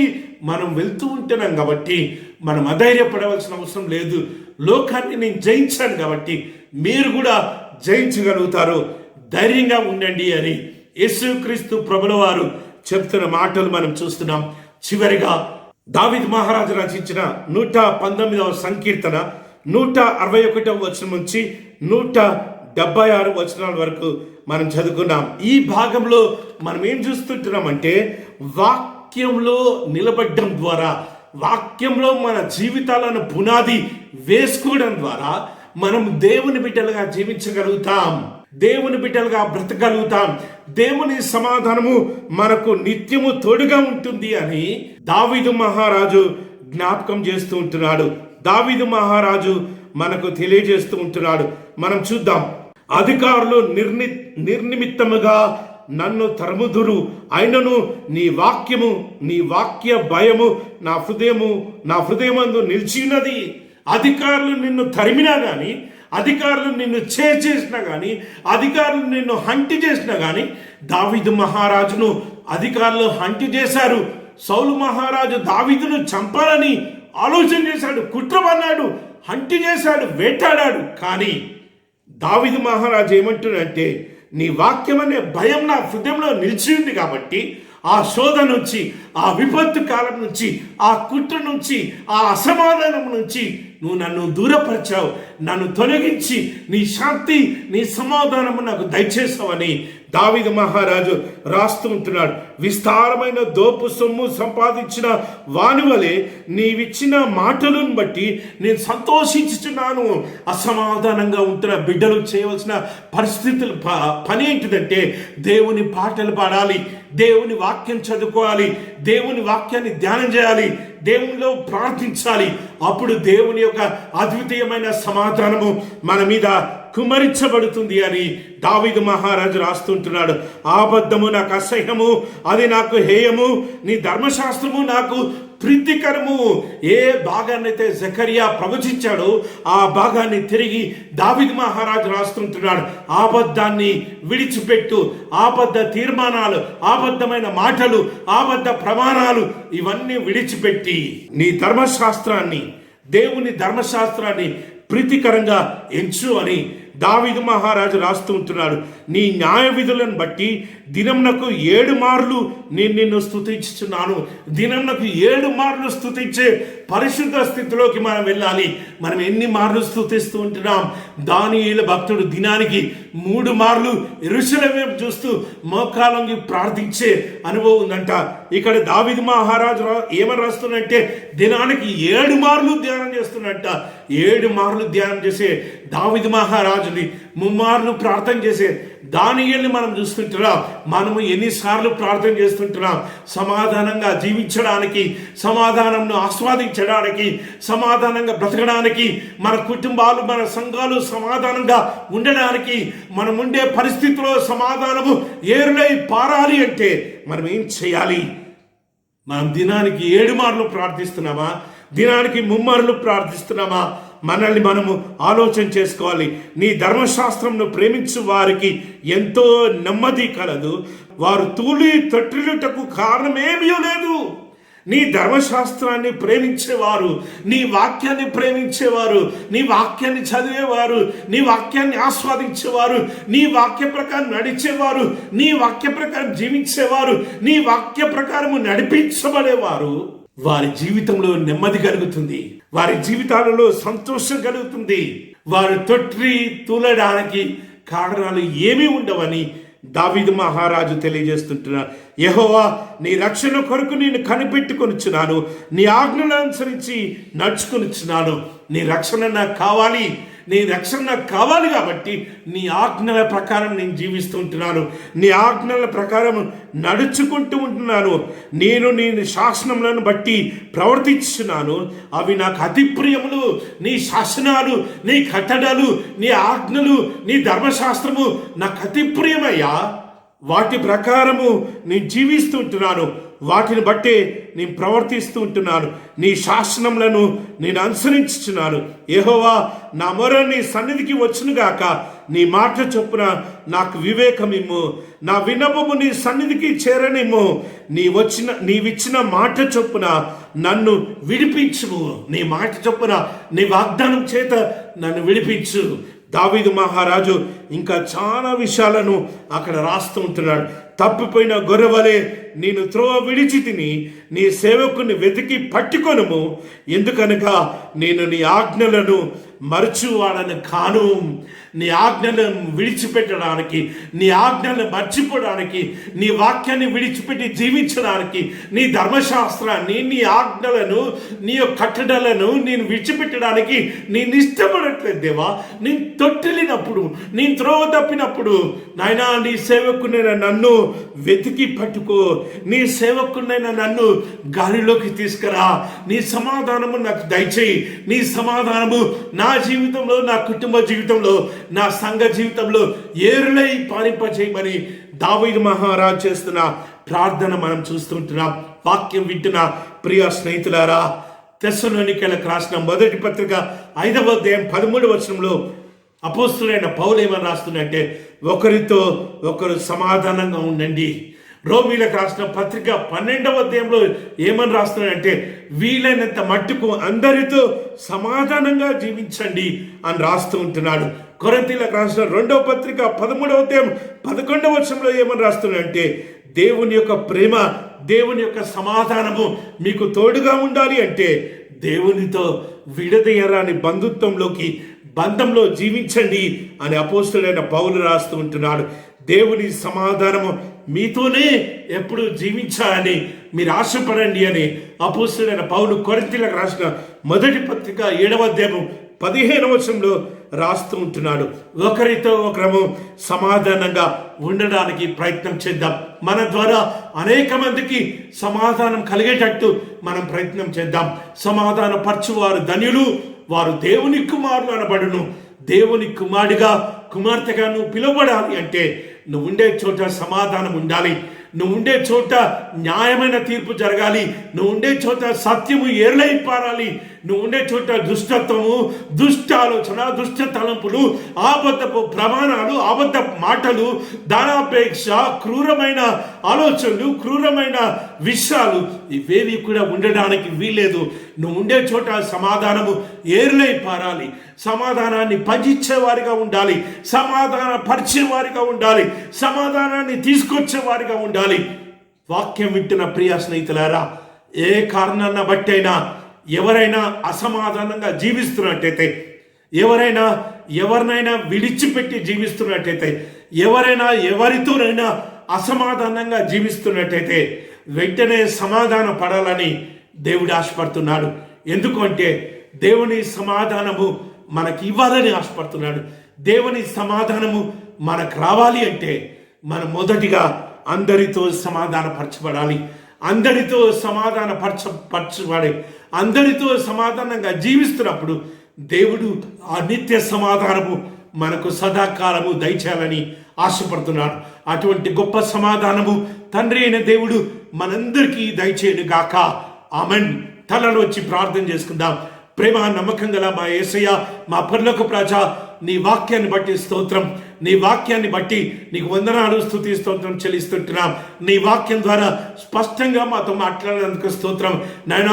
మనం వెళ్తూ ఉంటున్నాం కాబట్టి మనం అధైర్యపడవలసిన అవసరం లేదు. లోకాన్ని నేను జయించాను కాబట్టి మీరు కూడా జయించగలుగుతారు, ధైర్యంగా ఉండండి అని యేసుక్రీస్తు ప్రభుల వారు చెప్తున్న మాటలు మనం చూస్తున్నాం. చివరిగా దావీదు మహారాజు రచించిన 119వ సంకీర్తన 161వ వచనం నుంచి 176 వచనాల వరకు మనం చదువుకున్నాం. ఈ భాగంలో మనం ఏం చూస్తుంటున్నామంటే, వాక్యంలో నిలబడడం ద్వారా, వాక్యంలో మన జీవితాలను పునాది వేసుకోవడం ద్వారా మనం దేవుని బిడ్డలుగా జీవించగలుగుతాం, దేవుని బిడ్డలుగా బ్రతకగలుగుతాం. దేవుని సమాధానము మనకు నిత్యము తోడుగా ఉంటుంది అని దావీదు మహారాజు జ్ఞాపకం చేస్తూ ఉంటున్నాడు. దావీదు మహారాజు మనకు తెలియజేస్తూ ఉంటున్నాడు. మనం చూద్దాం. అధికారులు నిర్నిమిత్తముగా నన్ను తరుముదురు, అయినను నీ వాక్యము, నీ వాక్య భయము నా హృదయమందు నిలిచినది. అధికారులు నిన్ను తరిమినా కానీ, అధికారులు నిన్ను చేసినా కానీ, అధికారులు నిన్ను హంటి చేసినా కానీ, దావీదు మహారాజును అధికారులు హంటి చేశారు. సౌలు మహారాజు దావీదును చంపాలని ఆలోచన చేశాడు, కుట్ర పన్నాడు, హంటి చేశాడు, వేటాడాడు. కానీ దావీదు మహారాజు ఏమంటున్నాడంటే, నీ వాక్యం అనే భయం నా హృదయంలో నిలిచి ఉంది కాబట్టి ఆ శోధ నుంచి, ఆ విపత్తు కాలం నుంచి, ఆ కుట్ర నుంచి, ఆ అసమాధానం నుంచి నువ్వు నన్ను దూరపరిచావు, నన్ను తొలగించి నీ శాంతి, నీ సమాధానము నాకు దయచేసావని దావీదు మహారాజు రాస్తూ ఉంటున్నాడు. విస్తారమైన దోపు సొమ్ము సంపాదించిన వాని వలె నీవిచ్చిన మాటలను బట్టి నేను సంతోషించుచున్నాను. అసమాధానంగా ఉంటున్న బిడ్డలు చేయవలసిన పరిస్థితులు పని ఏంటిదంటే, దేవుని పాటలు పాడాలి, దేవుని వాక్యం చదువుకోవాలి, దేవుని వాక్యాన్ని ధ్యానం చేయాలి, దేవునిలో ప్రార్థించాలి. అప్పుడు దేవుని యొక్క అద్వితీయమైన సమాధానము మన మీద కుమరించబడుతుంది అని దావీదు మహారాజు రాస్తుంటున్నాడు. అబద్ధము నాకు అసహ్యము, అది నాకు హేయము, నీ ధర్మశాస్త్రము నాకు ప్రీతికరము. ఏ భాగాన్ని అయితే జకరియా ప్రవచించాడో ఆ భాగాన్ని తిరిగి దావీదు మహారాజు రాస్తుంటున్నాడు. అబద్ధాన్ని విడిచిపెట్టు, అబద్ధ తీర్మానాలు, అబద్ధమైన మాటలు, అబద్ధ ప్రమాణాలు ఇవన్నీ విడిచిపెట్టి నీ ధర్మశాస్త్రాన్ని, దేవుని ధర్మశాస్త్రాన్ని ప్రీతికరంగా ఎంచు అని దావీదు మహారాజు రాస్తూ ఉంటున్నాడు. నీ న్యాయ విధులను బట్టి దినంనకు 7 మార్లు నేను నిన్ను స్తుతించుచున్నాను. దినంనకు 7 మార్లు స్తుతించే పరిశుద్ధ స్థితిలోకి మనం వెళ్ళాలి. మనం ఎన్ని మార్లు స్తుతిస్తూ ఉంటున్నాం? దానియేలు భక్తుడు దినానికి 3 మార్లు యెరూషలేము చూస్తూ మోకాళ్ళొంగి ప్రార్థించే అనుభవం ఉందంట. ఇక్కడ దావీదు మహారాజు ఏమని రాస్తున్నట్టే, దినానికి 7 మార్లు ధ్యానం చేస్తున్నట్ట. 7 మార్లు ధ్యానం చేసే దావీదు మహారాజుని, 3 మార్లు ప్రార్థన చేసే దానియేలుని మనం చూస్తుంటున్నాం. మనము ఎన్నిసార్లు ప్రార్థన చేస్తుంటున్నాం? సమాధానంగా జీవించడానికి, సమాధానంను ఆస్వాదించడానికి, సమాధానంగా బ్రతకడానికి, మన కుటుంబాలు, మన సంఘాలు సమాధానంగా ఉండడానికి, మనం ఉండే పరిస్థితిలో సమాధానము ఏరులై పారాలి అంటే మనం ఏం చేయాలి? మనం దినానికి 7 మార్లు ప్రార్థిస్తున్నామా? దినానికి 3 మార్లు ప్రార్థిస్తున్నామా? మనల్ని మనము ఆలోచన చేసుకోవాలి. నీ ధర్మశాస్త్రంను ప్రేమించు వారికి ఎంతో నెమ్మది కలదు, వారు తూలి తొట్టిలుటకు కారణమేమీ లేదు. నీ ధర్మశాస్త్రాన్ని ప్రేమించేవారు, నీ వాక్యాన్ని ప్రేమించేవారు, నీ వాక్యాన్ని చదివేవారు, నీ వాక్యాన్ని ఆస్వాదించేవారు, నీ వాక్య ప్రకారం నడిచేవారు, నీ వాక్య ప్రకారం జీవించేవారు, నీ వాక్య ప్రకారము నడిపించబడేవారు, వారి జీవితంలో నెమ్మది కలుగుతుంది, వారి జీవితాలలో సంతోషం కలుగుతుంది. వారు తొట్టి తూలడానికి కారణాలు ఏమీ ఉండవని దావీదు మహారాజు తెలియజేస్తుంటున్నారు. యెహోవా, నీ రక్షణ కొరకు నేను కనిపెట్టుకొనిచున్నాను, నీ ఆజ్ఞలను అనుసరించి నడుచుకొనిచున్నాను. నీ రక్షణ నాకు కావాలి, నీ రక్షణ నాకు కావాలి కాబట్టి నీ ఆజ్ఞల ప్రకారం నేను జీవిస్తూ ఉంటున్నాను, నీ ఆజ్ఞల ప్రకారం నడుచుకుంటూ ఉంటున్నాను. నేను నీ శాసనములను బట్టి ప్రవర్తిస్తున్నాను, అవి నాకు అతి ప్రియములు. నీ శాసనాలు, నీ కట్టడలు, నీ ఆజ్ఞలు, నీ ధర్మశాస్త్రము నాకు అతి ప్రియమయ్యా. వాటి ప్రకారము నేను జీవిస్తూ ఉంటున్నాను, వాటిని బట్టే నేను ప్రవర్తిస్తూ ఉంటున్నాను, నీ శాసనములను నేను అనుసరించుచున్నాను. యెహోవా, నా మొర నీ సన్నిధికి వచ్చునుగాక, నీ మాట చొప్పున నాకు వివేకమిమ్ము, నా విన్నపము నీ సన్నిధికి చేరనిమ్ము. నీవిచ్చిన మాట చొప్పున నన్ను విడిపించుము, నీ మాట చొప్పున నీ వాగ్దానం చేత నన్ను విడిపించు. దావీదు మహారాజు ఇంకా చాలా విషయాలను అక్కడ రాస్తూ ఉంటున్నాడు. తప్పిపోయిన గొర్రెవలే నేను త్రోవ విడిచి తిని నీ సేవకుని వెతికి పట్టుకొనుము, ఎందుకనగా నేను నీ ఆజ్ఞలను మరచువాడని కాను. నీ ఆజ్ఞలను విడిచిపెట్టడానికి, నీ ఆజ్ఞలను మర్చిపోవడానికి, నీ వాక్యాన్ని విడిచిపెట్టి జీవించడానికి, నీ ధర్మశాస్త్రాన్ని, నీ ఆజ్ఞలను, నీ కట్టడలను నేను విడిచిపెట్టడానికి నేను ఇష్టపడట్లేదు దేవా. నేను తొట్టిల్లినప్పుడు, నేను త్రోవ తప్పినప్పుడు నాయనా, నీ సేవకునైనా నన్ను వెతికి పట్టుకో, నీ సేవకునైనా నన్ను గాలిలోకి తీసుకురా, నీ సమాధానము నాకు దయచేయి. నీ సమాధానము నా జీవితంలో, నా కుటుంబ జీవితంలో, నా సంఘ జీవితంలో ఏరులై పారింపచేయమని దావీదు మహారాజు చేస్తున్న ప్రార్థన మనం చూస్తుంటున్నాం. వాక్యం వింటున్న ప్రియ స్నేహితులారా, తెస్సలోనికైలకు రాసిన మొదటి పత్రిక 5వ అధ్యాయం 13వ వచనంలో అపోస్తులైన పౌలు ఏమని రాస్తుందంటే, ఒకరితో ఒకరు సమాధానంగా ఉండండి. రోమీలకు రాసిన పత్రిక 12వ అధ్యాయంలో ఏమని రాస్తున్నాడంటే, వీలైనంత మట్టుకు అందరితో సమాధానంగా జీవించండి అని రాస్తూ ఉంటున్నాడు. కొరింథీయులకు రాసిన 2వ పత్రిక 13వ అధ్యాయం 11వ వచనంలో ఏమని రాస్తున్నాడంటే, దేవుని యొక్క ప్రేమ, దేవుని యొక్క సమాధానము మీకు తోడుగా ఉండాలి అంటే దేవునితో విడదీయరాని బంధంలో జీవించండి అని అపోస్తులైన పౌలు రాస్తూ ఉంటున్నాడు. దేవుని సమాధానము మీతోనే ఎప్పుడు జీవించాలని మీరు ఆశపడండి అని అపోస్తులైన పౌలు కొరింథీయులకు రాసిన మొదటి పత్రిక 7వ అధ్యాయం 15వ వచనంలో రాస్తూ ఉంటున్నాడు. ఒకరితో ఒకరము సమాధానంగా ఉండడానికి ప్రయత్నం చేద్దాం. మన ద్వారా అనేక మందికి సమాధానం కలిగేటట్టు మనం ప్రయత్నం చేద్దాం. సమాధాన పరచువారు ధన్యులు, వారు దేవుని కుమారులు అనబడును. దేవుని కుమారుడిగా, కుమార్తెగా నువ్వు పిలువబడాలి అంటే నువ్వు ఉండే చోట సమాధానం ఉండాలి, నువ్వు ఉండే చోట న్యాయమైన తీర్పు జరగాలి, నువ్వు ఉండే చోట సత్యము ఏర్లై పారాలి, నువ్వు ఉండే చోట దుష్టత్వము, దుష్ట ఆలోచన, దుష్ట తలంపులు, ఆబద్ధపు ప్రమాణాలు, అబద్ధ మాటలు, ధనాపేక్ష, క్రూరమైన ఆలోచనలు, క్రూరమైన విషయాలు ఇవేవి కూడా ఉండడానికి వీల్లేదు. నువ్వు ఉండే చోట సమాధానము ఏర్లై పారాలి, సమాధానాన్ని పంచేవారిగా ఉండాలి, సమాధాన పరిచేవారిగా ఉండాలి, సమాధానాన్ని తీసుకొచ్చేవారిగా ఉండాలి. వాక్యం వింటున్న ప్రియ స్నేహితులారా, ఏ కారణాన్ని బట్టి అయినా ఎవరైనా అసమాధానంగా జీవిస్తున్నట్టయితే, ఎవరినైనా విడిచిపెట్టి జీవిస్తున్నట్టయితే, ఎవరితోనైనా అసమాధానంగా జీవిస్తున్నట్టయితే వెంటనే సమాధాన పడాలని దేవుడు ఆశపడుతున్నాడు. ఎందుకంటే దేవుని సమాధానము మనకి ఇవ్వాలని ఆశపడుతున్నాడు. దేవుని సమాధానము మనకు రావాలి అంటే మనం మొదటిగా అందరితో సమాధానపరచబడాలి. అందరితో సమాధానపరచబడి అందరితో సమాధానంగా జీవిస్తున్నప్పుడు దేవుడు ఆ నిత్య సమాధానము మనకు సదాకాలము దయచేయాలని ఆశపడుతున్నాడు. అటువంటి గొప్ప సమాధానము తండ్రి అయిన దేవుడు మనందరికీ దయచేయను గాక. ఆమెన్. తలలో వచ్చి ప్రార్థన చేసుకుందాం. ప్రేమ నమ్మకం గల మా యేసయ్య, మా పరలోకపు రాజా, నీ వాక్యాన్ని బట్టి స్తోత్రం, నీ వాక్యాన్ని బట్టి నీకు వందనాలు, స్తుతి, స్తోత్రం చెల్లిస్తుంటున్నాం. నీ వాక్యం ద్వారా స్పష్టంగా మాతో మాట్లాడినందుకు స్తోత్రం. నాయన,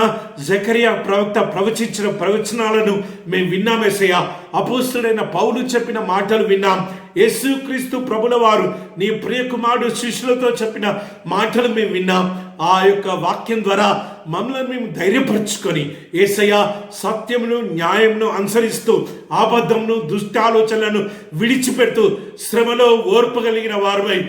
జకరియా ప్రవక్త ప్రవచించిన ప్రవచనాలను మేము విన్నాం యేసయ్య. అపోస్తలుడైన పౌలు చెప్పిన మాటలు విన్నాం. యేసుక్రీస్తు ప్రభుల వారు నీ ప్రియకుమారుడు శిష్యులతో చెప్పిన మాటలు మేము విన్నాం. ఆ యొక్క వాక్యం ద్వారా మమ్మల్ని మేము ధైర్యపరచుకొని యేసయ్య సత్యమును న్యాయమును అనుసరిస్తూ అబద్ధమును దుష్టాలోచనలను విడిచిపెడుతూ శ్రమలో ఓర్పు కలిగిన వారమై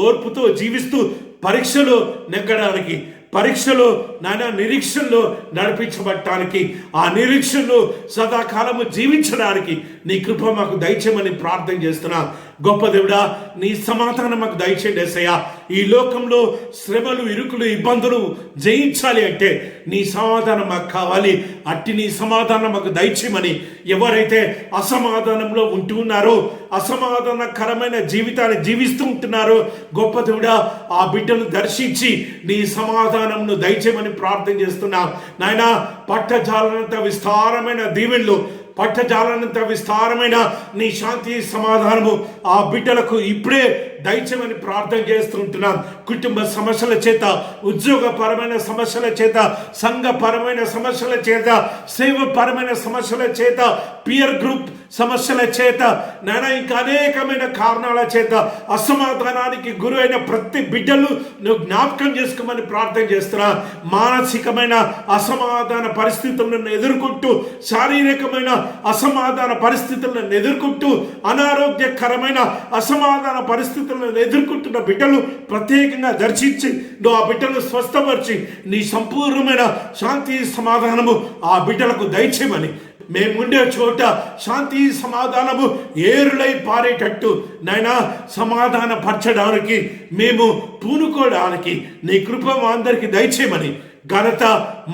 ఓర్పుతో జీవిస్తూ పరీక్షలో నెగ్గడానికి, పరీక్షలో నానా నిరీక్షణలో నడిపించబడటానికి, ఆ నిరీక్షణలో సదాకాలము జీవించడానికి నీ కృప మాకు దయచేయమని ప్రార్థన చేస్తున్నా. గొప్ప దేవుడా, నీ సమాధానం మాకు దయచేయండి యేసయ్యా. ఈ లోకంలో శ్రమలు, ఇరుకులు, ఇబ్బందులు జయించాలి అంటే నీ సమాధానం మాకు కావాలి. అట్టి నీ సమాధానం మాకు దయచేయమని ఎవరైతే అసమాధానంలో ఉంటూ ఉన్నారో, అసమాధానకరమైన జీవితాన్ని జీవిస్తూ ఉంటున్నారో, గొప్ప దేవుడా, ఆ బిడ్డను దర్శించి నీ సమాధానంను దయచేయమని ప్రార్థన చేస్తున్నాం. నాయనా, పట్టజాలనంత విస్తారమైన దీవెనలు, పట్టజాలనంత విస్తారమైన నీ శాంతి సమాధానము ఆ బిడ్డలకు ఇప్పుడే దయచేయమని ప్రార్థన చేస్తుంటున్నాం. కుటుంబ సమస్యల చేత, ఉద్యోగపరమైన సమస్యల చేత, సంఘపరమైన సమస్యల చేత, సేవపరమైన సమస్యల చేత, పియర్ గ్రూప్ సమస్యల చేత, నానా ఇంకా అనేకమైన కారణాల చేత అసమాధానానికి గురైన ప్రతి బిడ్డలు నువ్వు జ్ఞాపకం చేసుకోమని ప్రార్థన చేస్తున్నా. మానసికమైన అసమాధాన పరిస్థితులను ఎదుర్కొంటూ, శారీరకమైన అసమాధాన పరిస్థితులను ఎదుర్కొంటూ, అనారోగ్యకరమైన అసమాధాన పరిస్థితులను ఎదుర్కొంటున్న బిడ్డలు ప్రత్యేకంగా దర్శించి నువ్వు ఆ బిడ్డలు స్వస్థపరిచి నీ సంపూర్ణమైన శాంతి సమాధానము ఆ బిడ్డలకు దయచేయమని, మేముండే చోట శాంతి సమాధానము ఏరులై పారేటట్టు నాయనా సమాధాన పరచడానికి, మేము పూనుకోవడానికి నీ కృప మా అందరికీ దయచేయమని ఘనత,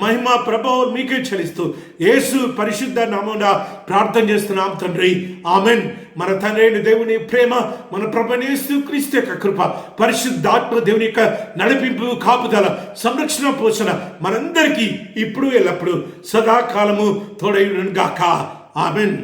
మహిమ, ప్రభావం మీకే చెల్లిస్తూ యేసు పరిశుద్ధ నామమున ప్రార్థన చేస్తున్నాం తండ్రి, ఆమెన్. మన తండ్రి అయిన దేవుని ప్రేమ, మన ప్రభువైన యేసుక్రీస్తు యొక్క కృప, పరిశుద్ధాత్మ దేవుని యొక్క నడిపింపు, కాపుదల, సంరక్షణ, పోషణ మనందరికీ ఇప్పుడు ఎల్లప్పుడు సదాకాలము తోడైయును గాక. ఆమెన్.